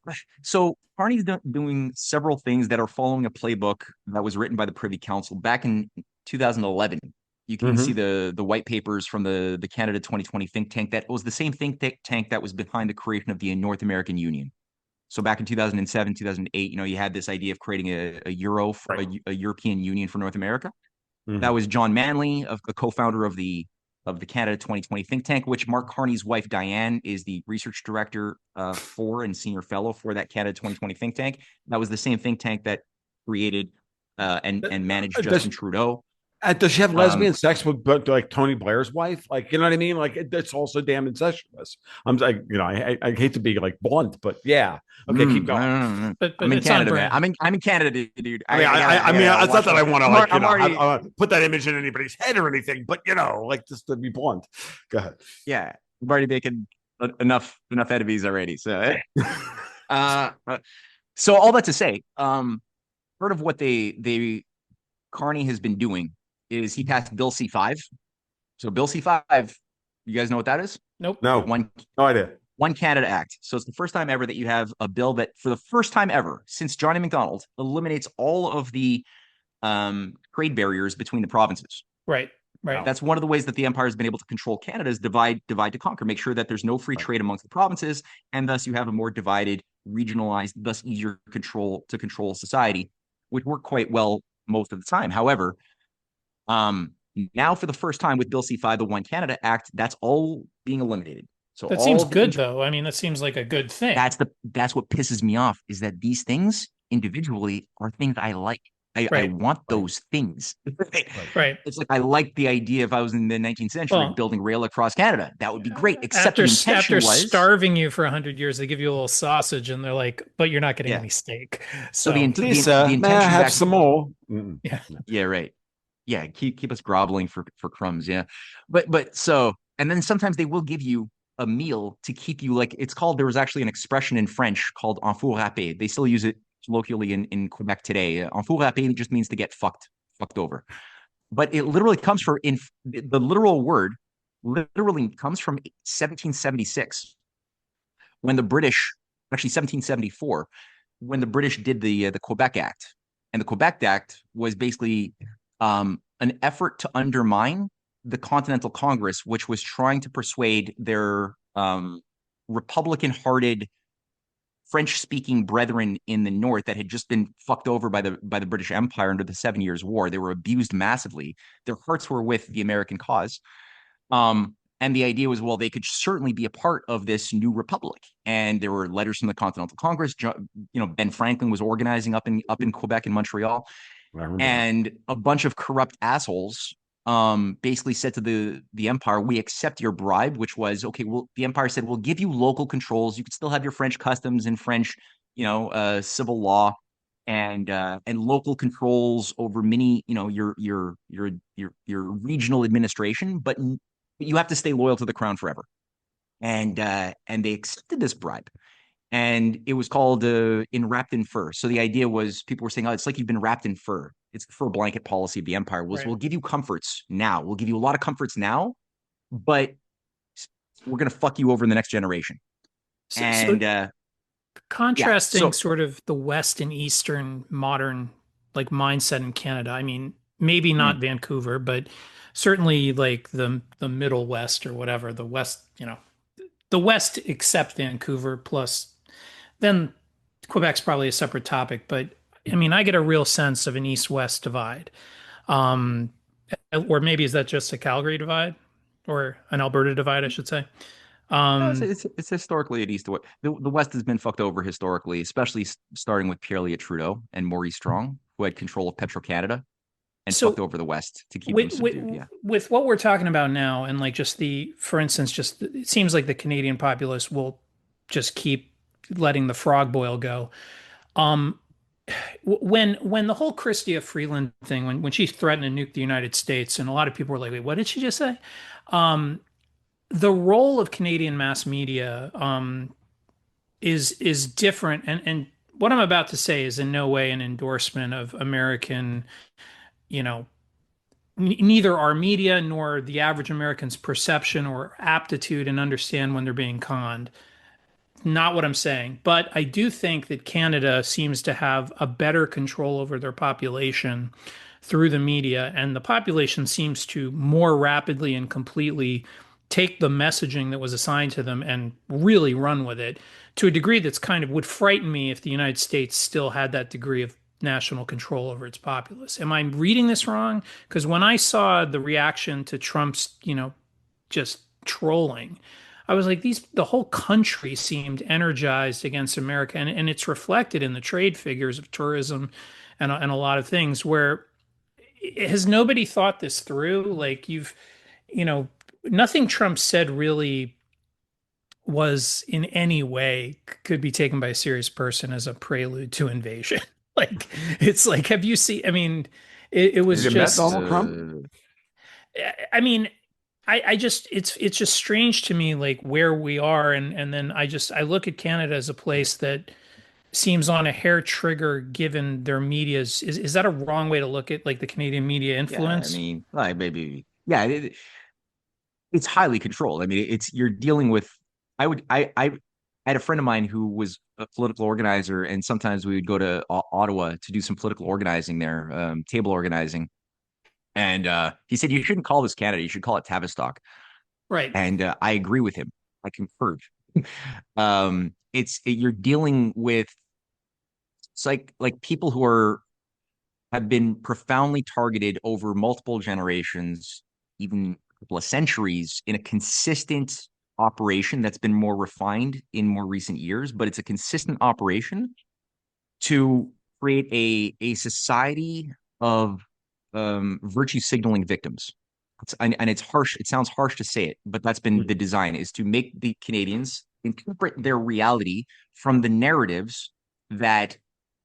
so Carney's doing several things that are following a playbook that was written by the Privy Council back in 2011. You can see the white papers from the Canada 2020 think tank. That was the same think tank that was behind the creation of the North American Union. So back in 2007, 2008, you had this idea of creating a European Union for North America. That was John Manley, a co-founder of the Canada 2020 think tank, which Mark Carney's wife Diane is the research director for and senior fellow for that Canada 2020 think tank. That was the same think tank that created and managed Justin Trudeau.
Does she have lesbian sex with like Tony Blair's wife? Like, you know what I mean? Like, it's also damn incestuous. I'm like, I hate to be like blunt, but yeah. Okay, keep going.
But I'm in Canada, man. I'm in Canada, dude.
I mean, it's not that I want to put that image in anybody's head or anything, but like just to be blunt. Go ahead.
Yeah, I'm already making enough enemies already. So, so all that to say, part of what Carney has been doing is he passed Bill C-5. So Bill C-5, you guys know what that is?
Nope.
No idea.
One Canada Act. So it's the first time ever that you have a bill that, for the first time ever since John A. Macdonald, eliminates all of the trade barriers between the provinces.
Right.
That's one of the ways that the empire has been able to control Canada is divide to conquer, make sure that there's no free trade amongst the provinces, and thus you have a more divided, regionalized, thus easier control society, which worked quite well most of the time. However, now for the first time with Bill C-5, the One Canada Act, that's all being eliminated. So
that seems good, though. I mean, that seems like a good thing.
That's what pisses me off, is that these things individually are things I like. I want those things.
Right.
It's like I like the idea if I was in the 19th century building rail across Canada. That would be great. Except
after starving you for 100 years, they give you a little sausage and they're like, but you're not getting any steak. So
the intention have some more.
Yeah, right. Yeah, keep us groveling for crumbs. Yeah. But so, and then sometimes they will give you a meal to keep you, like, there was actually an expression in French called en four râpé. They still use it locally in Quebec today. En four râpé just means to get fucked over. But it literally comes from, the literal word literally comes from 1776, when the British, actually 1774, when the British did the Quebec Act. And the Quebec Act was basically an effort to undermine the Continental Congress, which was trying to persuade their Republican-hearted French-speaking brethren in the North that had just been fucked over by the British Empire under the 7 Years' War. They were abused massively. Their hearts were with the American cause. And the idea was, well, they could certainly be a part of this new republic. And there were letters from the Continental Congress. Ben Franklin was organizing up in Quebec and Montreal, and a bunch of corrupt assholes basically said to the empire, we accept your bribe, which was, okay, well, the empire said, we'll give you local controls. You can still have your French customs and French, civil law, and local controls over many, your regional administration, but you have to stay loyal to the crown forever. And they accepted this bribe. And it was called wrapped in fur. So the idea was, people were saying, oh, it's like you've been wrapped in fur. It's the fur blanket policy of the empire was, we'll give you comforts now. We'll give you a lot of comforts now, but we're going to fuck you over in the next generation.
Contrasting sort of the West and Eastern modern like mindset in Canada. I mean, maybe not Vancouver, but certainly like the Middle West or whatever, the West, the West except Vancouver, plus then Quebec's probably a separate topic, but I mean, I get a real sense of an East-West divide. Or maybe is that just a Calgary divide or an Alberta divide, I should say.
It's historically at East to West. The West has been fucked over historically, especially starting with Pierre Elliott Trudeau and Maurice Strong, who had control of Petro-Canada and fucked over the West to keep them subdued.
With what we're talking about now, and like just for instance, it seems like the Canadian populace will just keep letting the frog boil go. When the whole Chrystia Freeland thing, when she threatened to nuke the United States, and a lot of people were like, wait, what did she just say? The role of Canadian mass media is different, and what I'm about to say is in no way an endorsement of American, neither our media nor the average American's perception or aptitude and understand when they're being conned. Not what I'm saying, but I do think that Canada seems to have a better control over their population through the media, and the population seems to more rapidly and completely take the messaging that was assigned to them and really run with it to a degree that's kind of would frighten me if the United States still had that degree of national control over its populace. Am I reading this wrong? Because when I saw the reaction to Trump's, just trolling, I was like, the whole country seemed energized against America, and it's reflected in the trade figures of tourism and a lot of things. Where has nobody thought this through? Like nothing Trump said really was in any way could be taken by a serious person as a prelude to invasion. Like, it's like, have you seen? I mean, it was just
Donald Trump.
I mean, I just it's just strange to me, like where we are, and then I look at Canada as a place that seems on a hair trigger given their media's. Is that a wrong way to look at like the Canadian media influence?
Yeah, I mean, like maybe, yeah, it's highly controlled. I mean, you're dealing with. I had a friend of mine who was a political organizer, and sometimes we would go to Ottawa to do some political organizing there, table organizing. And he said, you shouldn't call this Canada. You should call it Tavistock.
Right.
And I agree with him. I concurred. You're dealing with it's like people who have been profoundly targeted over multiple generations, even a couple of centuries, in a consistent operation that's been more refined in more recent years, but it's a consistent operation to create a society of virtue signaling victims. And it's harsh. It sounds harsh to say it, but that's been the design, is to make the Canadians interpret their reality from the narratives that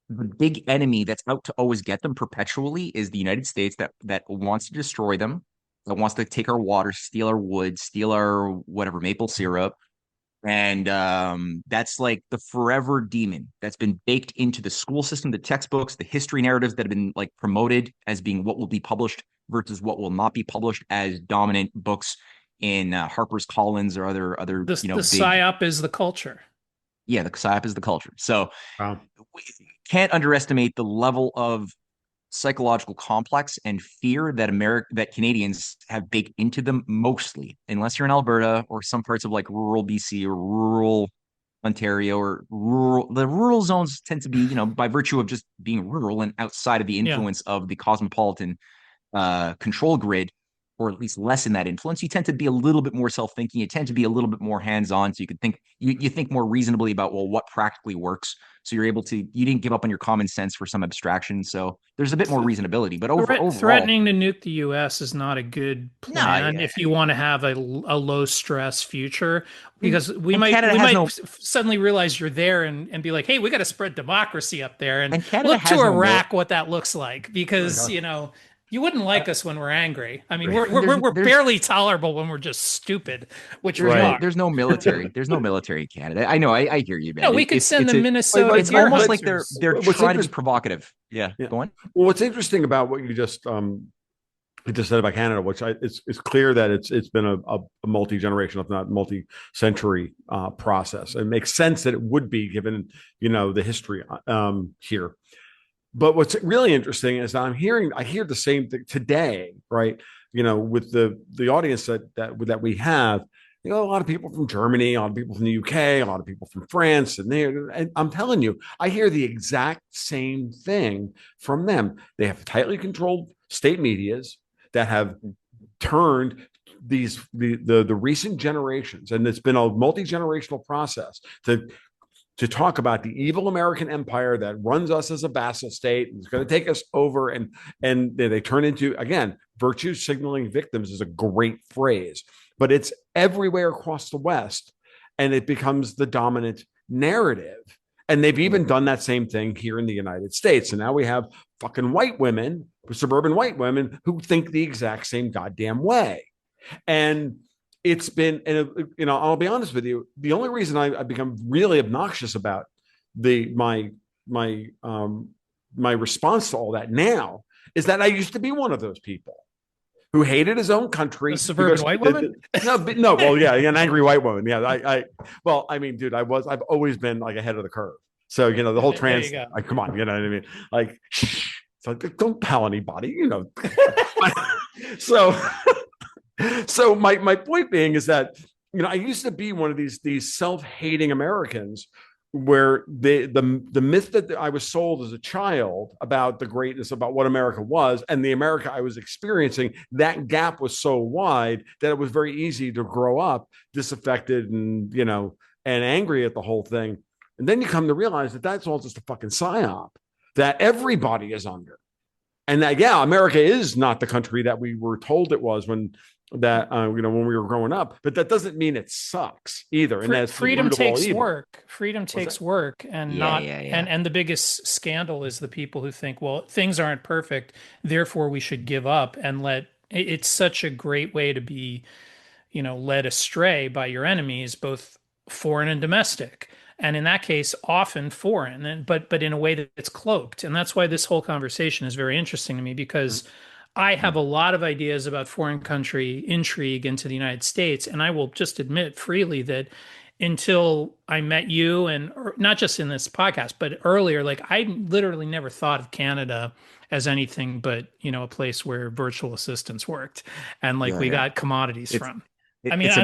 the big enemy that's out to always get them perpetually is the United States, that wants to destroy them, that wants to take our water, steal our wood, steal our whatever, maple syrup. And that's like the forever demon that's been baked into the school system, the textbooks, the history narratives that have been like promoted as being what will be published versus what will not be published as dominant books in Harper's Collins or other
the psyop is the culture.
Yeah, the psyop is the culture. So
we
can't underestimate the level of psychological complex and fear that Canadians have baked into them, mostly, unless you're in Alberta or some parts of like rural BC or rural Ontario or the rural zones tend to be, by virtue of just being rural and outside of the influence of the cosmopolitan control grid, or at least lessen that influence, you tend to be a little bit more self-thinking. You tend to be a little bit more hands-on. So you could think, you think more reasonably about, well, what practically works. So you're able to, you didn't give up on your common sense for some abstraction. So there's a bit more reasonability. But overall,
threatening to nuke the U.S. is not a good
no,
plan
yeah.
if you want to have a low stress future, because
And Canada has no,
suddenly realize you're there and be like, hey, we got to spread democracy up there, and
and Canada
look to
has no
Iraq what that looks like, because you wouldn't like us when we're angry. I mean, we're barely tolerable when we're just stupid, which we are.
there's no military. There's no military in Canada. I know. I hear you, man.
No, we could send the Minnesota.
It's almost like they're
what's
trying to be provocative. Yeah. Go on.
Well, what's interesting about what you just said about Canada, which it's clear that it's been a multi-generational, if not multi-century process. It makes sense that it would be, given the history here. But what's really interesting is I hear the same thing today, right? With the audience that we have, a lot of people from Germany, a lot of people from the UK, a lot of people from France, and I'm telling you, I hear the exact same thing from them. They have tightly controlled state medias that have turned the recent generations, and it's been a multi-generational process to talk about the evil American empire that runs us as a vassal state and is going to take us over, and they turn into, again, virtue signaling victims is a great phrase, but it's everywhere across the West, and it becomes the dominant narrative. And they've even done that same thing here in the United States. And now we have fucking white women, suburban white women, who think the exact same goddamn way. And it's been, I'll be honest with you, the only reason I've become really obnoxious about my response to all that now is that I used to be one of those people who hated his own country.
A suburban white woman?
No, well, yeah, an angry white woman. Yeah, I mean, dude, I've always been like ahead of the curve. So, the whole trans, come on, you know what I mean? Like, so don't tell anybody, So, so my point being is that, I used to be one of these self-hating Americans where the myth that I was sold as a child about the greatness, about what America was, and the America I was experiencing, that gap was so wide that it was very easy to grow up disaffected and angry at the whole thing. And then you come to realize that that's all just a fucking psyop that everybody is under, and that America is not the country that we were told it was when we were growing up, but that doesn't mean it sucks either. And that's
freedom takes work. Freedom takes work, and and the bigged scandal is the people who think, well, things aren't perfect, therefore we should give up and let. It's such a great way to be, led astray by your enemies, both foreign and domestic. And in that case, often foreign, but in a way that's cloaked. And that's why this whole conversation is very interesting to me, because I have a lot of ideas about foreign country intrigue into the United States. And I will just admit freely that until I met you, and not just in this podcast, but earlier, like I literally never thought of Canada as anything but, a place where virtual assistants worked and we got commodities from. I mean,
it's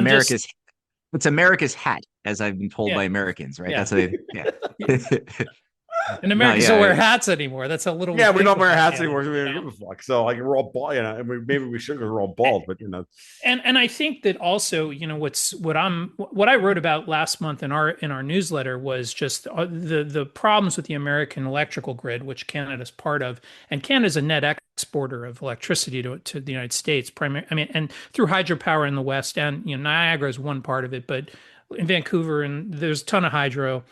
America's hat, as I've been told by Americans, right?
Yeah.
That's what
And Americans don't wear hats anymore. That's a little.
Yeah, we don't wear hats anymore. We don't give a fuck. So we're all bald. Maybe we should, because we're all bald. But
And I think that also, what I wrote about last month in our newsletter was just the problems with the American electrical grid, which Canada's part of, and Canada's a net exporter of electricity to the United States, and through hydropower in the West, and Niagara is one part of it, but in Vancouver and there's a ton of hydro.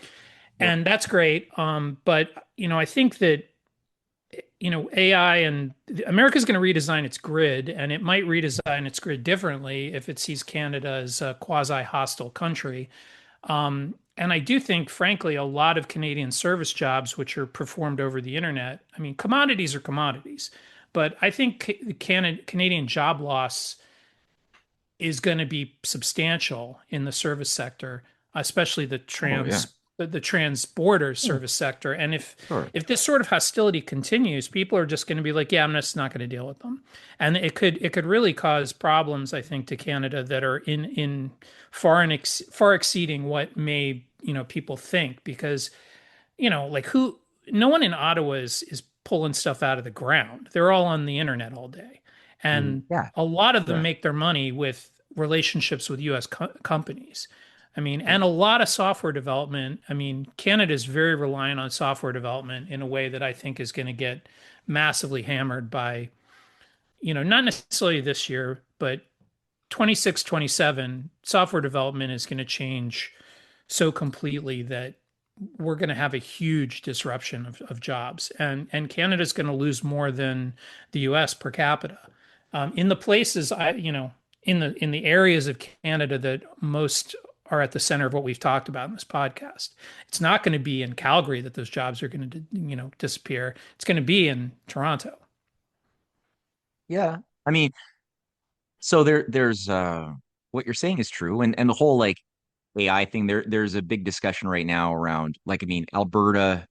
And that's great. But, I think that, AI and America's going to redesign its grid, and it might redesign its grid differently if it sees Canada as a quasi-hostile country. And I do think, frankly, a lot of Canadian service jobs, which are performed over the internet, I mean, commodities are commodities, but I think Canadian job loss is going to be substantial in the service sector, especially the trans-border service sector. And if this sort of hostility continues, people are just going to be like, I'm just not going to deal with them. And it could really cause problems, I think, to Canada that are in far exceeding what may, people think, because, no one in Ottawa is pulling stuff out of the ground. They're all on the internet all day. And
Yeah.
a lot of them
Yeah.
make their money with relationships with US companies. I mean, and a lot of software development. I mean, Canada is very reliant on software development in a way that I think is going to get massively hammered by, not necessarily this year, but 26, 27. Software development is going to change so completely that we're going to have a huge disruption of jobs, and Canada's going to lose more than the US per capita. In the places in the areas of Canada that most are at the center of what we've talked about in this podcast, it's not going to be in Calgary that those jobs are going to disappear. It's going to be in Toronto.
Yeah. I mean, so there's what you're saying is true, and the whole like AI thing, there's a big discussion right now around, like, I mean, Alberta,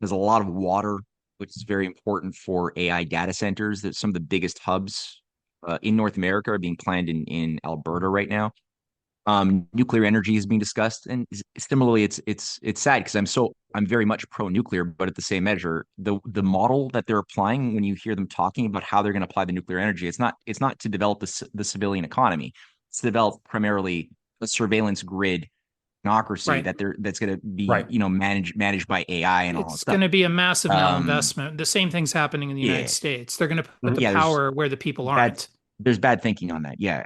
there's a lot of water, which is very important for AI data centers. That some of the biggest hubs in North America are being planned in Alberta right now. Nuclear energy is being discussed, and similarly, it's sad because I'm very much pro nuclear, but at the same measure, the model that they're applying, when you hear them talking about how they're going to apply the nuclear energy, it's not to develop the civilian economy. It's to develop primarily a surveillance grid technocracy
Right.
that's going to be
Right.
managed by AI and all that
It's
stuff.
going to be a massive
Um,
malinvestment. The same thing's happening in the United
yeah,
States. They're going to put the
Mhm.
yeah.
power where the people
Bad
aren't.
there's bad thinking on that. Yeah.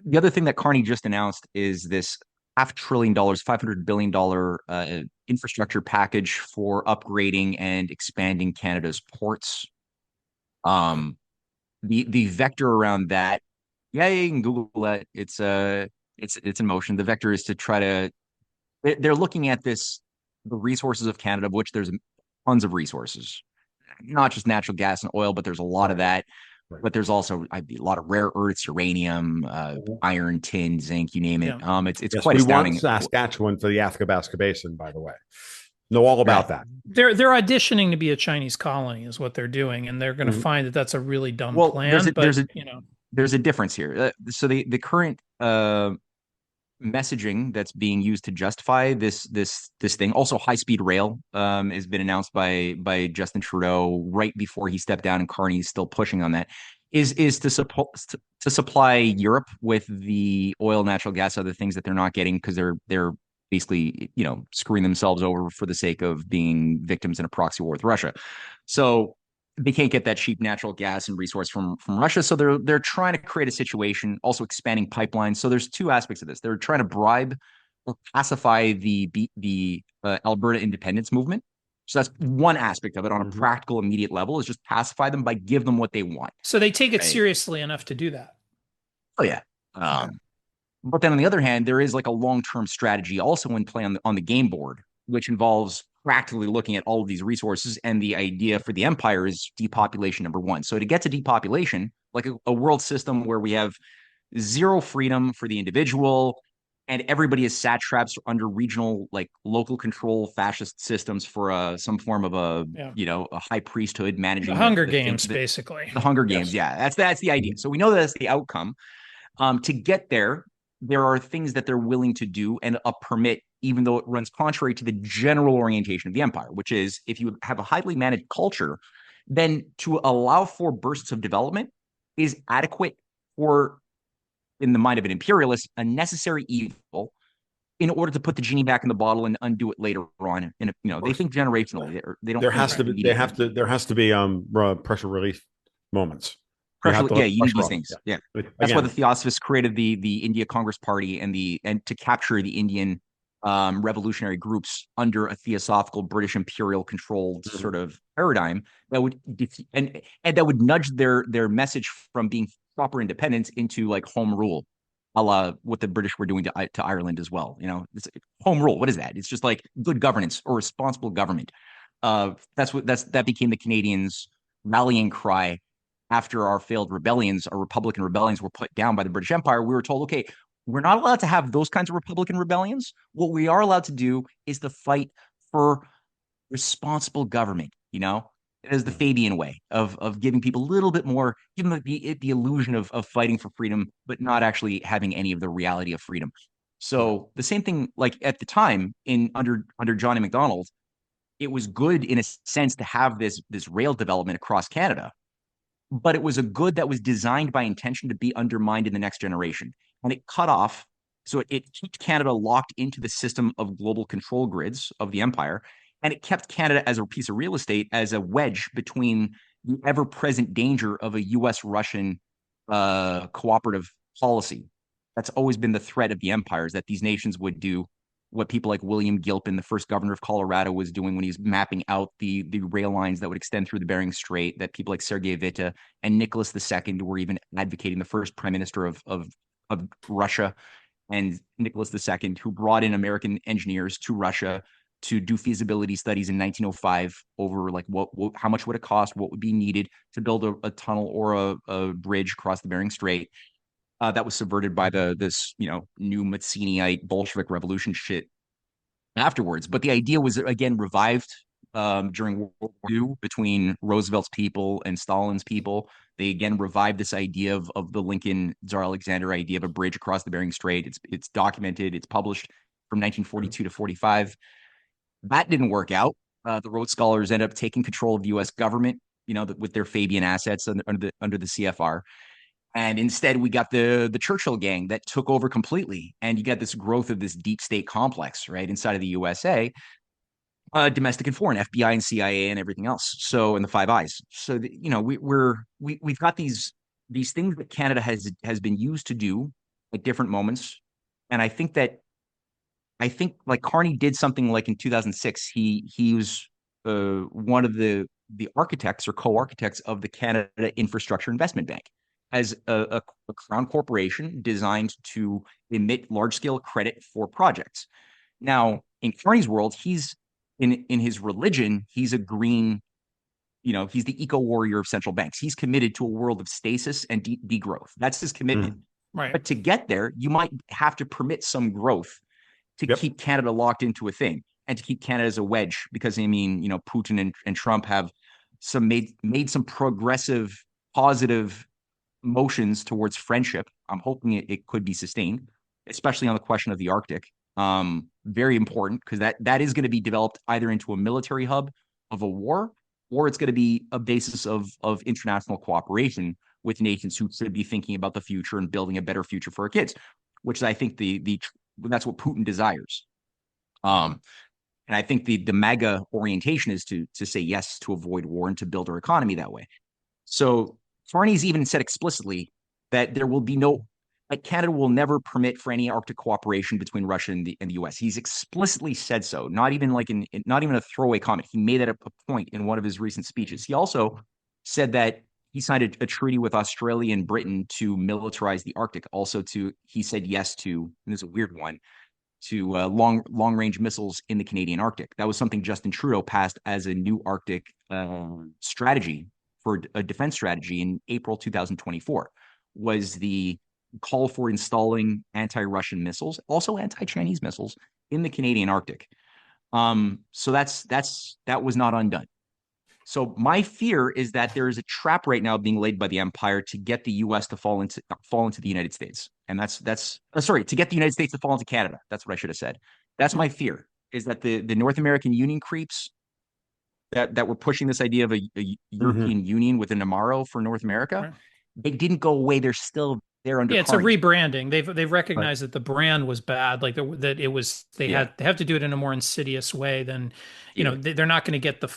The other thing that Carney just announced is this $500 billion, $500 billion infrastructure package for upgrading and expanding Canada's ports. Um, the vector around that, yeah, you can Google that. It's in motion. The vector is to try to they're looking at the resources of Canada, of which there's tons of resources, not just natural gas and oil, but there's a lot of
Right.
that.
Right.
But there's also a lot of rare earths, uranium,
Mhm.
iron, tin, zinc, you name it.
Yeah.
It's
Yes,
quite
we want
astounding.
Saskatchewan for the Athabasca Basin, by the way. Know all
Right.
about that.
They're auditioning to be a Chinese colony is what they're doing, and they're going to
Mhm.
find that that's a really dumb
Well, there's
plan.
a there's
But
a there's a difference here. So the current messaging that's being used to justify this thing, also high speed rail, has been announced by Justin Trudeau right before he stepped down, and Carney's still pushing on that. Is to supply Europe with the oil, natural gas, other things that they're not getting because they're basically screwing themselves over for the sake of being victims in a proxy war with Russia. So they can't get that cheap natural gas and resource from Russia. So they're trying to create a situation, also expanding pipelines. So there's two aspects of this. They're trying to bribe or pacify the Alberta independence movement. So that's one aspect of it on a
Mhm.
practical, immediate level, is just pacify them by give them what they want.
so they take it
Right.
seriously enough to do that.
Oh yeah.
Okay.
But then on the other hand, there is like a long-term strategy also in play on the game board, which involves practically looking at all of these resources. And the idea for the empire is depopulation number one. So to get to depopulation, like a world system where we have zero freedom for the individual and everybody is satraps under regional, like local control fascist systems for some form of
Yeah.
a high priesthood
The
managing
Hunger
the thing,
Games, basically.
the Hunger Games.
Yes.
Yeah, that's the idea.
Mhm.
So we know that's the outcome. To get there, there are things that they're willing to do and a permit, even though it runs contrary to the general orientation of the empire, which is if you have a highly managed culture, then to allow for bursts of development is adequate for, in the mind of an imperialist, a necessary evil in order to put the genie back in the bottle and undo it later on. And
Of
they
course.
think generationally, they don't
There
think
has to
Right.
be they
immediately.
have to there has to be pressure relief moments. You
Pressure,
have to
yeah,
let the
you need
pressure
these
off.
things. Yeah,
Yeah.
that's why the
Again.
Theosophists created the India Congress Party and to capture the Indian revolutionary groups under a theosophical British imperial controlled
Mhm.
sort of paradigm that would and that would nudge their message from being proper independence into like home rule, a la what the British were doing to Ireland as well. It's home rule. What is that? It's just like good governance or responsible government. That became the Canadians' rallying cry after our failed rebellions, our Republican rebellions were put down by the British Empire. We were told, okay, we're not allowed to have those kinds of Republican rebellions. What we are allowed to do is to fight for responsible government. It is the
Mhm.
Fabian way of giving people a little bit more, give them the illusion of fighting for freedom, but not actually having any of the reality of freedom.
Yeah.
So the same thing, like at the time in under Johnny McDonald, it was good in a sense to have this rail development across Canada, but it was a good that was designed by intention to be undermined in the next generation. And it cut off, so it kept Canada locked into the system of global control grids of the empire. And it kept Canada as a piece of real estate, as a wedge between the ever present danger of a US Russian cooperative policy. That's always been the threat of the empires, that these nations would do what people like William Gilpin, the first governor of Colorado, was doing when he was mapping out the rail lines that would extend through the Bering Strait, that people like Sergei Witte and Nicholas II were even advocating, the first prime minister of Russia, and Nicholas II, who brought in American engineers to Russia to do feasibility studies in 1905 over like how much would it cost, what would be needed to build a tunnel or a bridge across the Bering Strait. That was subverted by this new Mazziniite Bolshevik revolution shit afterwards. But the idea was again revived during World War II between Roosevelt's people and Stalin's people. They again revived this idea of the Lincoln Tsar Alexander idea of a bridge across the Bering Strait. It's documented. It's published from 1942 to 45. That didn't work out. The Rhodes Scholars ended up taking control of the U.S. government, with their Fabian assets under the CFR. And instead, we got the Churchill gang that took over completely. And you got this growth of this deep state complex, right, inside of the USA, domestic and foreign, FBI and CIA and everything else. So, and the Five Eyes. So, we've got these things that Canada has been used to do at different moments. And I think like Carney did something like in 2006. He was one of the architects or co-architects of the Canada Infrastructure Investment Bank, as a crown corporation designed to emit large-scale credit for projects. Now, in Carney's world, he's in his religion, he's a green, he's the eco-warrior of central banks. He's committed to a world of stasis and degrowth. That's his commitment.
Right.
But to get there, you might have to permit some growth to keep Canada locked into a thing and to keep Canada as a wedge. Because, Putin and Trump have made some progressive, positive motions towards friendship. I'm hoping it could be sustained, especially on the question of the Arctic. Very important, because that is going to be developed either into a military hub of a war, or it's going to be a basis of international cooperation with nations who should be thinking about the future and building a better future for our kids, which I think that's what Putin desires. And I think the MAGA orientation is to say yes to avoid war and to build our economy that way. So Carney's even said explicitly that there will be Canada will never permit for any Arctic cooperation between Russia and the U.S. He's explicitly said so, not even a throwaway comment. He made that a point in one of his recent speeches. He also said that he signed a treaty with Australia and Britain to militarize the Arctic. Also, he said yes to, and this is a weird one, to long range missiles in the Canadian Arctic. That was something Justin Trudeau passed as a new Arctic strategy for a defense strategy in April 2024. Was the call for installing anti-Russian missiles, also anti-Chinese missiles in the Canadian Arctic. So that was not undone. So my fear is that there is a trap right now being laid by the empire to get the U.S. to fall into the United States, and to get the United States to fall into Canada. That's what I should have said. That's my fear, is that the North American Union creeps that were pushing this idea of a European Union with an Amaro for North America. Right. They didn't go away. They're still there under.
Yeah, it's Carney. A rebranding. They've recognized that the brand was bad, like that it was. They have to do it in a more insidious way than, they're not going to get the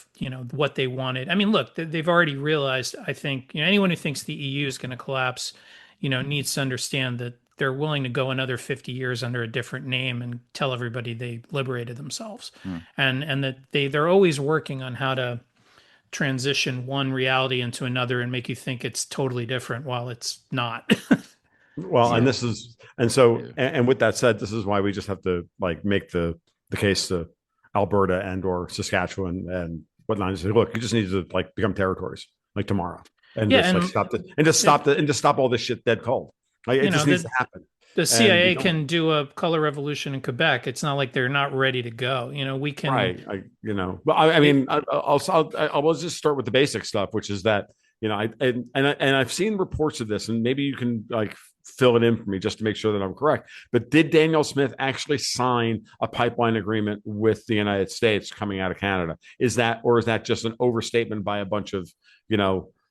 what they wanted. I mean, look, they've already realized. I think anyone who thinks the EU is going to collapse, needs to understand that they're willing to go another 50 years under a different name and tell everybody they liberated themselves, and that they're always working on how to transition one reality into another and make you think it's totally different while it's not.
Well, and with that said, this is why we just have to make the case to Alberta and or Saskatchewan and whatnot, and say, look, you just need to become territories tomorrow, and stop all this shit dead cold. It just needs to happen.
The CIA can do a color revolution in Quebec. It's not like they're not ready to go. We can.
Right. But I mean, I'll just start with the basic stuff, which is that, I've seen reports of this, and maybe you can fill it in for me just to make sure that I'm correct. But did Daniel Smith actually sign a pipeline agreement with the United States coming out of Canada? Is that just an overstatement by a bunch of,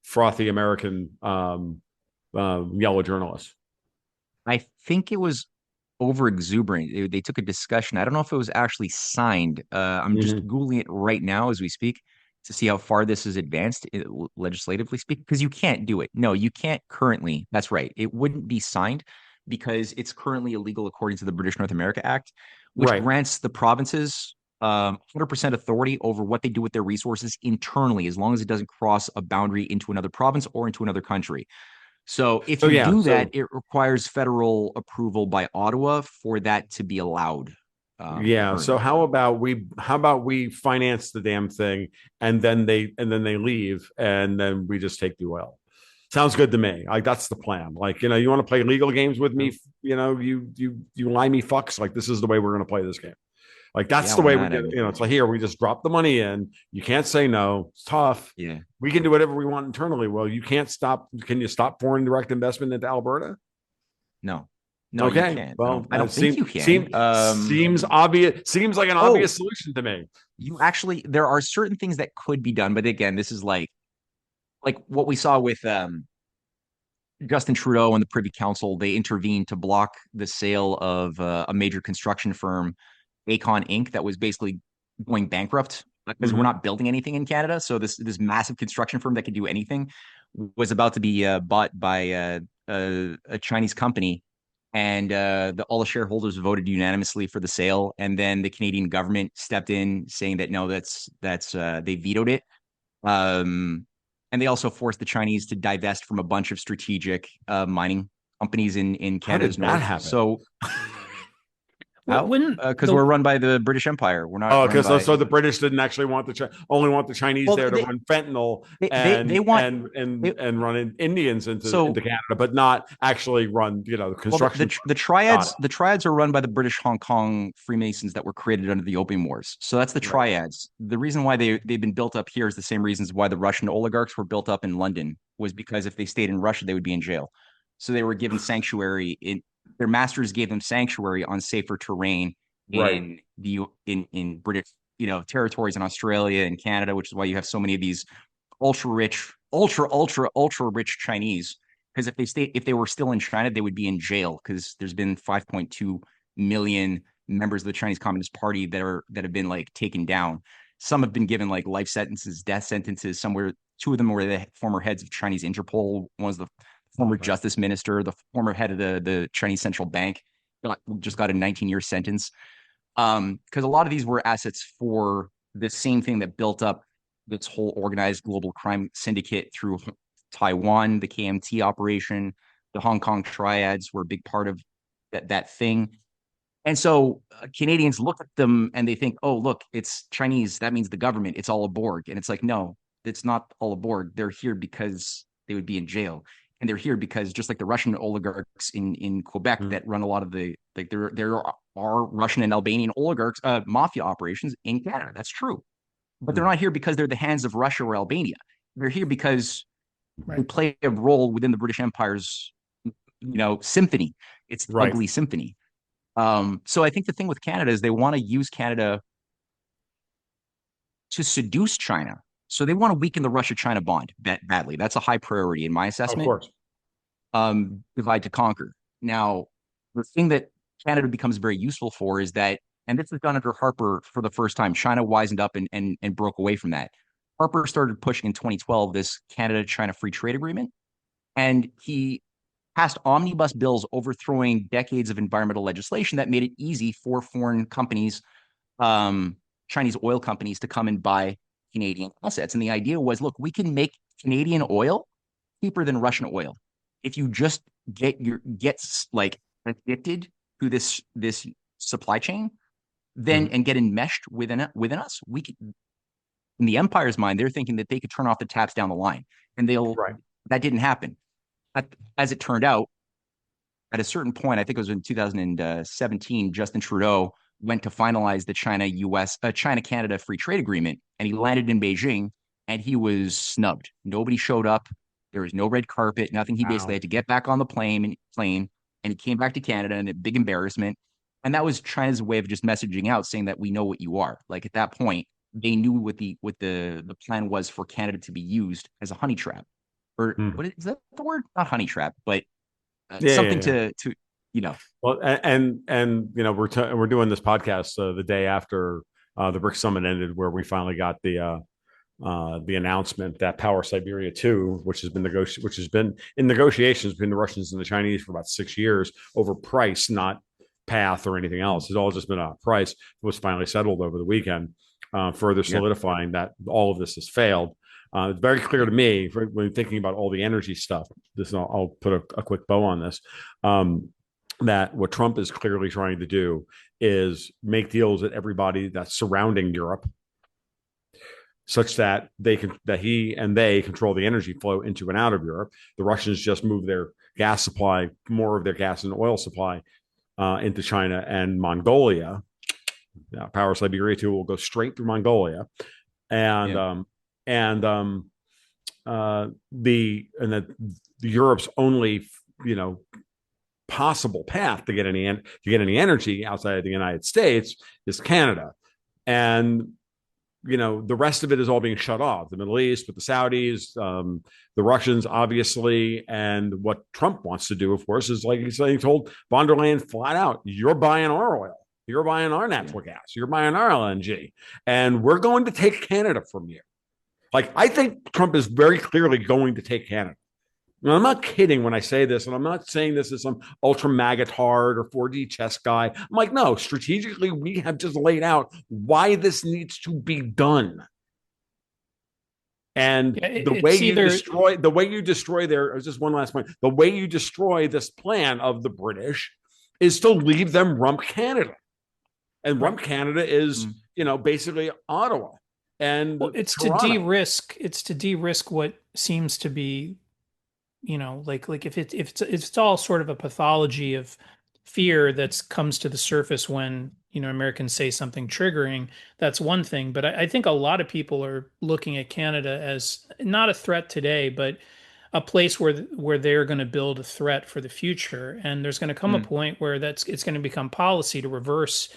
frothy American yellow journalists.
I think it was over exuberant. They took a discussion. I don't know if it was actually signed. I'm just
Mm-hmm.
Googling it right now as we speak to see how far this is advanced legislatively speaking, because you can't do it. No, you can't currently. That's right. It wouldn't be signed because it's currently illegal according to the British North America Act, which
Right.
grants the provinces 100% authority over what they do with their resources internally, as long as it doesn't cross a boundary into another province or into another country. So if
So
you
yeah.
do that,
So
it requires federal approval by Ottawa for that to be allowed.
yeah. So
Currently,
how about we finance the damn thing and then they leave and then we just take the oil. Sounds good to me. Like that's the plan. Like, you want to play legal games with me, you lie me fucks. Like this is the way we're gonna play this game. Like that's
yeah,
the
why
way we
not?
get, it's like here, we just drop the money in. You can't say no. It's tough.
Yeah,
We can do whatever we want internally. Well, you can't stop. Can you stop foreign direct investment into Alberta?
no, no, you
Okay.
can't.
Well,
I don't
that
think you can.
seems obvious. Seems like an
Oh,
obvious solution to me.
you actually, there are certain things that could be done, but again, this is like what we saw with Justin Trudeau and the Privy Council. They intervened to block the sale of a major construction firm, Acon Inc., that was basically going bankrupt because we're
Mm-hmm.
not building anything in Canada. So this massive construction firm that could do anything was about to be bought by a Chinese company, and all the shareholders voted unanimously for the sale. And then the Canadian government stepped in, saying that no, that's they vetoed it. Um, and they also forced the Chinese to divest from a bunch of strategic mining companies in
How
Canada's
did that
north.
happen?
So how?
Wouldn't
Because
the
we're run by the British Empire. We're not
Oh,
run
because
by.
so the British didn't actually want only want the Chinese
Well,
there to run fentanyl
they
and
want
and
they,
and and run Indians into
so
Canada, but not actually run the
well
construction.
the
Got it.
triads are run by the British Hong Kong Freemasons that were created under the Opium Wars. So that's the
Right.
triads. The reason why they've been built up here is the same reasons why the Russian oligarchs were built up in London, was because if they stayed in Russia they would be in jail. So they were given sanctuary in their masters gave them sanctuary on safer terrain
Right.
in British territories in Australia and Canada, which is why you have so many of these ultra rich, ultra rich Chinese. Because if they were still in China, they would be in jail, because there's been 5.2 million members of the Chinese Communist Party that have been like taken down. Some have been given like life sentences, death sentences. Somewhere, two of them were the former heads of Chinese Interpol. One was the former
Okay.
justice minister, the former head of the Chinese Central Bank. Just got a 19-year sentence. Because a lot of these were assets for the same thing that built up this whole organized global crime syndicate through Taiwan, the KMT operation, the Hong Kong triads were a big part of that thing. And so Canadians look at them and they think, oh, look, it's Chinese. That means the government. It's all aboard. And it's like, no, it's not all aboard. They're here because they would be in jail. And they're here because, just like the Russian oligarchs in Quebec
Mm.
that run a lot of there are Russian and Albanian oligarchs, mafia operations in Canada. That's true. But they're
Mm.
not here because they're the hands of Russia or Albania. They're here because they
right?
play a role within the British Empire's, symphony. It's the
Right.
ugly symphony. So I think the thing with Canada is they want to use Canada to seduce China. So they want to weaken the Russia-China bond badly. That's a high priority in my
Of
assessment.
course.
Divide to conquer. Now, the thing that Canada becomes very useful for is that, and this was done under Harper for the first time, China wisened up and broke away from that. Harper started pushing in 2012 this Canada-China free trade agreement, and he passed omnibus bills overthrowing decades of environmental legislation that made it easy for foreign companies, um, Chinese oil companies, to come and buy Canadian assets. And the idea was, look, we can make Canadian oil cheaper than Russian oil if you just get like addicted to this supply chain, then
Mhm.
and get enmeshed within us. We could, in the empire's mind, they're thinking that they could turn off the taps down the line, and
Right.
that didn't happen. As it turned out, at a certain point, I think it was in 2017, Justin Trudeau went to finalize the China Canada free trade agreement, and he landed in Beijing, and he was snubbed. Nobody showed up. There was no red carpet, nothing. He basically
Wow.
had to get back on the plane, and he came back to Canada in a big embarrassment. And that was China's way of just messaging out, saying that we know what you are. Like, at that point, they knew what the plan was for Canada to be used as a honey trap. or
Hmm.
what is that the word? Not honey trap, but
Yeah,
something
yeah, yeah.
to you know.
Well, and we're doing this podcast the day after the BRICS summit ended, where we finally got the announcement that Power Siberia 2, which has been in negotiations between the Russians and the Chinese for about 6 years over price, not path or anything else. It's all just been a price. It was finally settled over the weekend, further
Yeah.
solidifying that all of this has failed. It's very clear to me when thinking about all the energy stuff. I'll put a quick bow on this. That what Trump is clearly trying to do is make deals with everybody that's surrounding Europe, such that he and they control the energy flow into and out of Europe. The Russians just move their gas supply, more of their gas and oil supply, into China and Mongolia. Now, Power Siberia 2 will go straight through Mongolia, and
Yeah.
The Europe's only possible path to get any energy outside of the United States is Canada, and the rest of it is all being shut off. The Middle East with the Saudis, the Russians, obviously, and what Trump wants to do, of course, is like he told von der Leyen flat out: "You're buying our oil, you're buying our natural gas, you're buying our LNG, and we're going to take Canada from you." Like, I think Trump is very clearly going to take Canada. Now, I'm not kidding when I say this, and I'm not saying this as some ultra magatard or 4D chess guy. I'm like, no, strategically, we have just laid out why this needs to be done. And the way you destroy their, just one last point, the way you destroy this plan of the British is to leave them rump Canada. And rump Canada is, basically Ottawa. And
it's
Toronto.
to de-risk what seems to be, like if it's all sort of a pathology of fear that comes to the surface when Americans say something triggering. That's one thing, but I think a lot of people are looking at Canada as not a threat today, but a place where they're going to build a threat for the future. And there's going to come a point where it's going to become policy to reverse.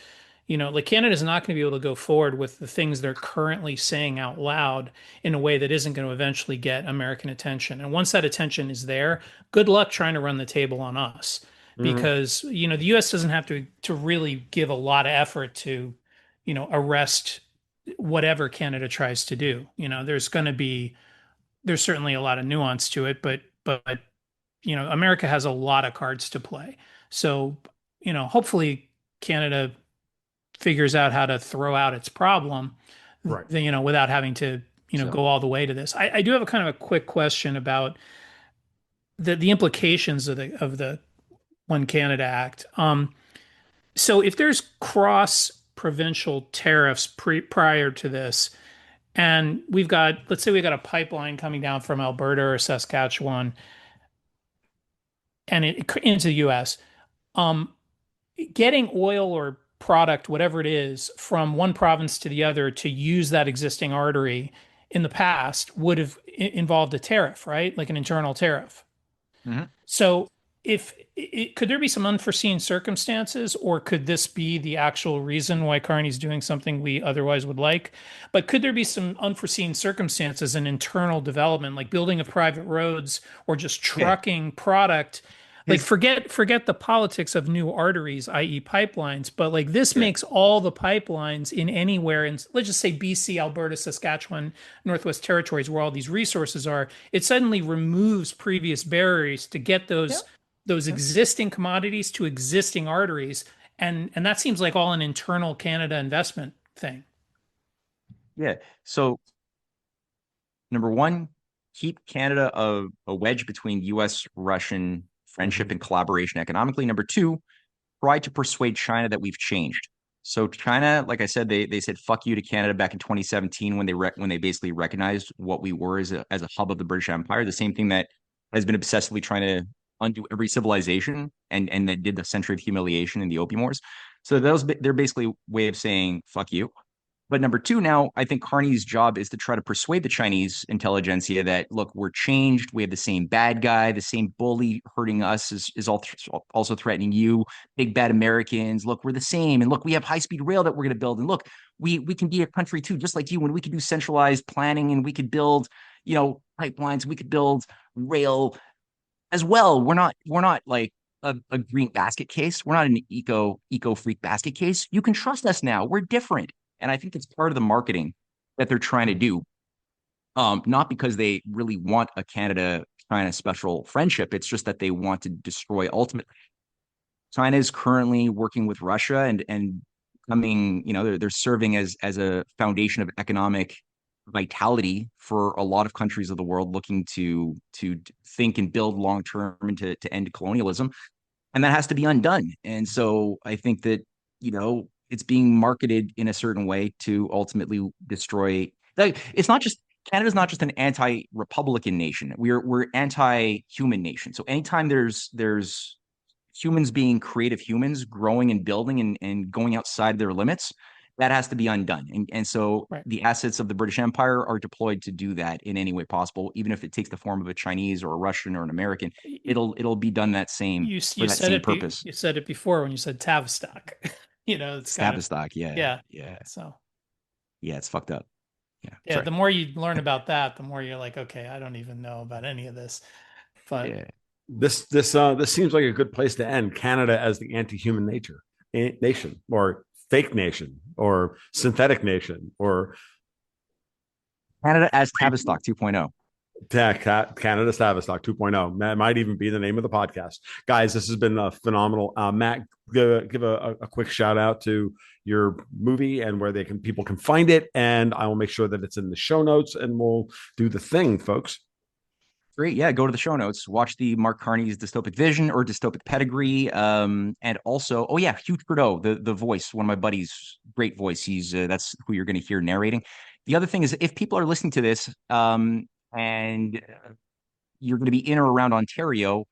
Like Canada's not going to be able to go forward with the things they're currently saying out loud in a way that isn't going to eventually get American attention. And once that attention is there, good luck trying to run the table on us. Because, the US doesn't have to really give a lot of effort to, arrest whatever Canada tries to do. There's certainly a lot of nuance to it, but America has a lot of cards to play. So, hopefully Canada figures out how to throw out its problem,
Right.
Without having to, go all the way to this. I do have a kind of a quick question about the implications of the One Canada Act. So if there's cross provincial tariffs prior to this, and let's say we got a pipeline coming down from Alberta or Saskatchewan and into the US, getting oil or product, whatever it is, from one province to the other to use that existing artery in the past would have involved a tariff, right? Like an internal tariff. So could there be some unforeseen circumstances, or could this be the actual reason why Carney's doing something we otherwise would like? But could there be some unforeseen circumstances in internal development, like building of private roads or just trucking product? Like forget the politics of new arteries, i.e. pipelines, but like this makes all the pipelines in anywhere in, let's just say BC, Alberta, Saskatchewan, Northwest Territories, where all these resources are, it suddenly removes previous barriers to get those existing commodities to existing arteries. And that seems like all an internal Canada investment thing.
Yeah. So number one, keep Canada a wedge between US-Russian friendship and collaboration economically. Number two, try to persuade China that we've changed. So China, like I said, they said "fuck you" to Canada back in 2017 when they basically recognized what we were as a hub of the British Empire. The same thing that has been obsessively trying to undo every civilization and that did the century of humiliation in the Opium Wars. So they're basically a way of saying "fuck you." But number two, now I think Carney's job is to try to persuade the Chinese intelligentsia that, look, we're changed. We have the same bad guy, the same bully hurting us is also threatening you. Big bad Americans. Look, we're the same. And look, we have high-speed rail that we're going to build. And look, we can be a country too, just like you, when we can do centralized planning and we could build, pipelines. We could build rail as well. We're not like a green basket case. We're not an eco freak basket case. You can trust us now. We're different. And I think it's part of the marketing that they're trying to do. Not because they really want a Canada-China special friendship. It's just that they want to destroy ultimately. China is currently working with Russia and coming, they're serving as a foundation of economic vitality for a lot of countries of the world looking to think and build long term and to end colonialism. And that has to be undone. And so I think that, it's being marketed in a certain way to ultimately destroy. Like, it's not just Canada's not just an anti-republican nation. We're anti-human nation. So anytime there's humans being creative humans, growing and building and going outside their limits, that has to be undone. And so
Right.
the assets of the British Empire are deployed to do that in any way possible, even if it takes the form of a Chinese or a Russian or an American. It'll be done that same
You
for that
said
same purpose.
You said it before when you said Tavistock. It's kind of
Tavistock,
yeah.
yeah.
So
Yeah, it's fucked up. Yeah.
yeah,
Sorry.
the more you learn about that, the more you're like, okay, I don't even know about any of this. But
Yeah.
This seems like a good place to end. Canada as the anti-human nation, or fake nation, or synthetic nation, or
Canada as Tavistock 2.0.
Canada Tavistock 2.0. That might even be the name of the podcast. Guys, this has been phenomenal. Matt, give a quick shout out to your movie and where people can find it, and I will make sure that it's in the show notes, and we'll do the thing, folks.
Great. Yeah, go to the show notes. Watch the Mark Carney's Dystopic Vision or Dystopic Pedigree. And also, Hugh Trudeau, the voice, one of my buddies, great voice. He's that's who you're going to hear narrating. The other thing is, if people are listening to this, and you're going to be in or around Ontario,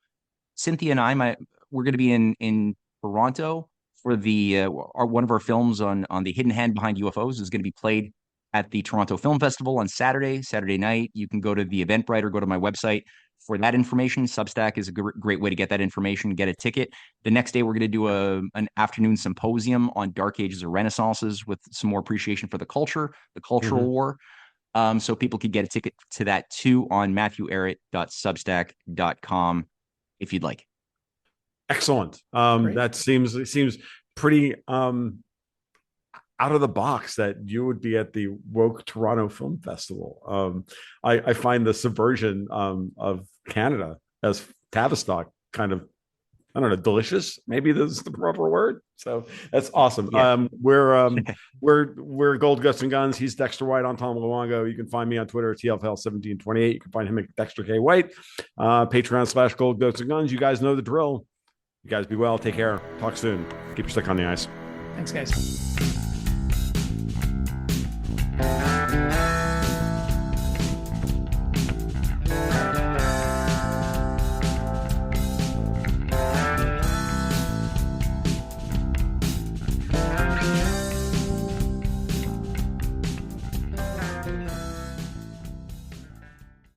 Cynthia and we're going to be in Toronto for one of our films on the hidden hand behind UFOs is going to be played at the Toronto Film Festival on Saturday night. You can go to the Eventbrite or go to my website for that information. Substack is a great way to get that information, get a ticket. The next day, we're going to do an afternoon symposium on Dark Ages or Renaissances with some more appreciation for the cultural war. So people could get a ticket to that too on matthewehret.substack.com if you'd like. Excellent.
That seems pretty out of the box that you would be at the woke Toronto Film Festival. I find the subversion of Canada as Tavistock kind of, I don't know, delicious. Maybe this is the proper word. So that's awesome. Yeah. We're Gold Guts and Guns. He's Dexter White on Tom Luongo. You can find me on Twitter at TFL1728. You can find him at Dexter K. White. Patreon/Gold Guts and Guns. You guys know the drill. You guys be well. Take care. Talk soon. Keep your stick on the ice.
Thanks, guys.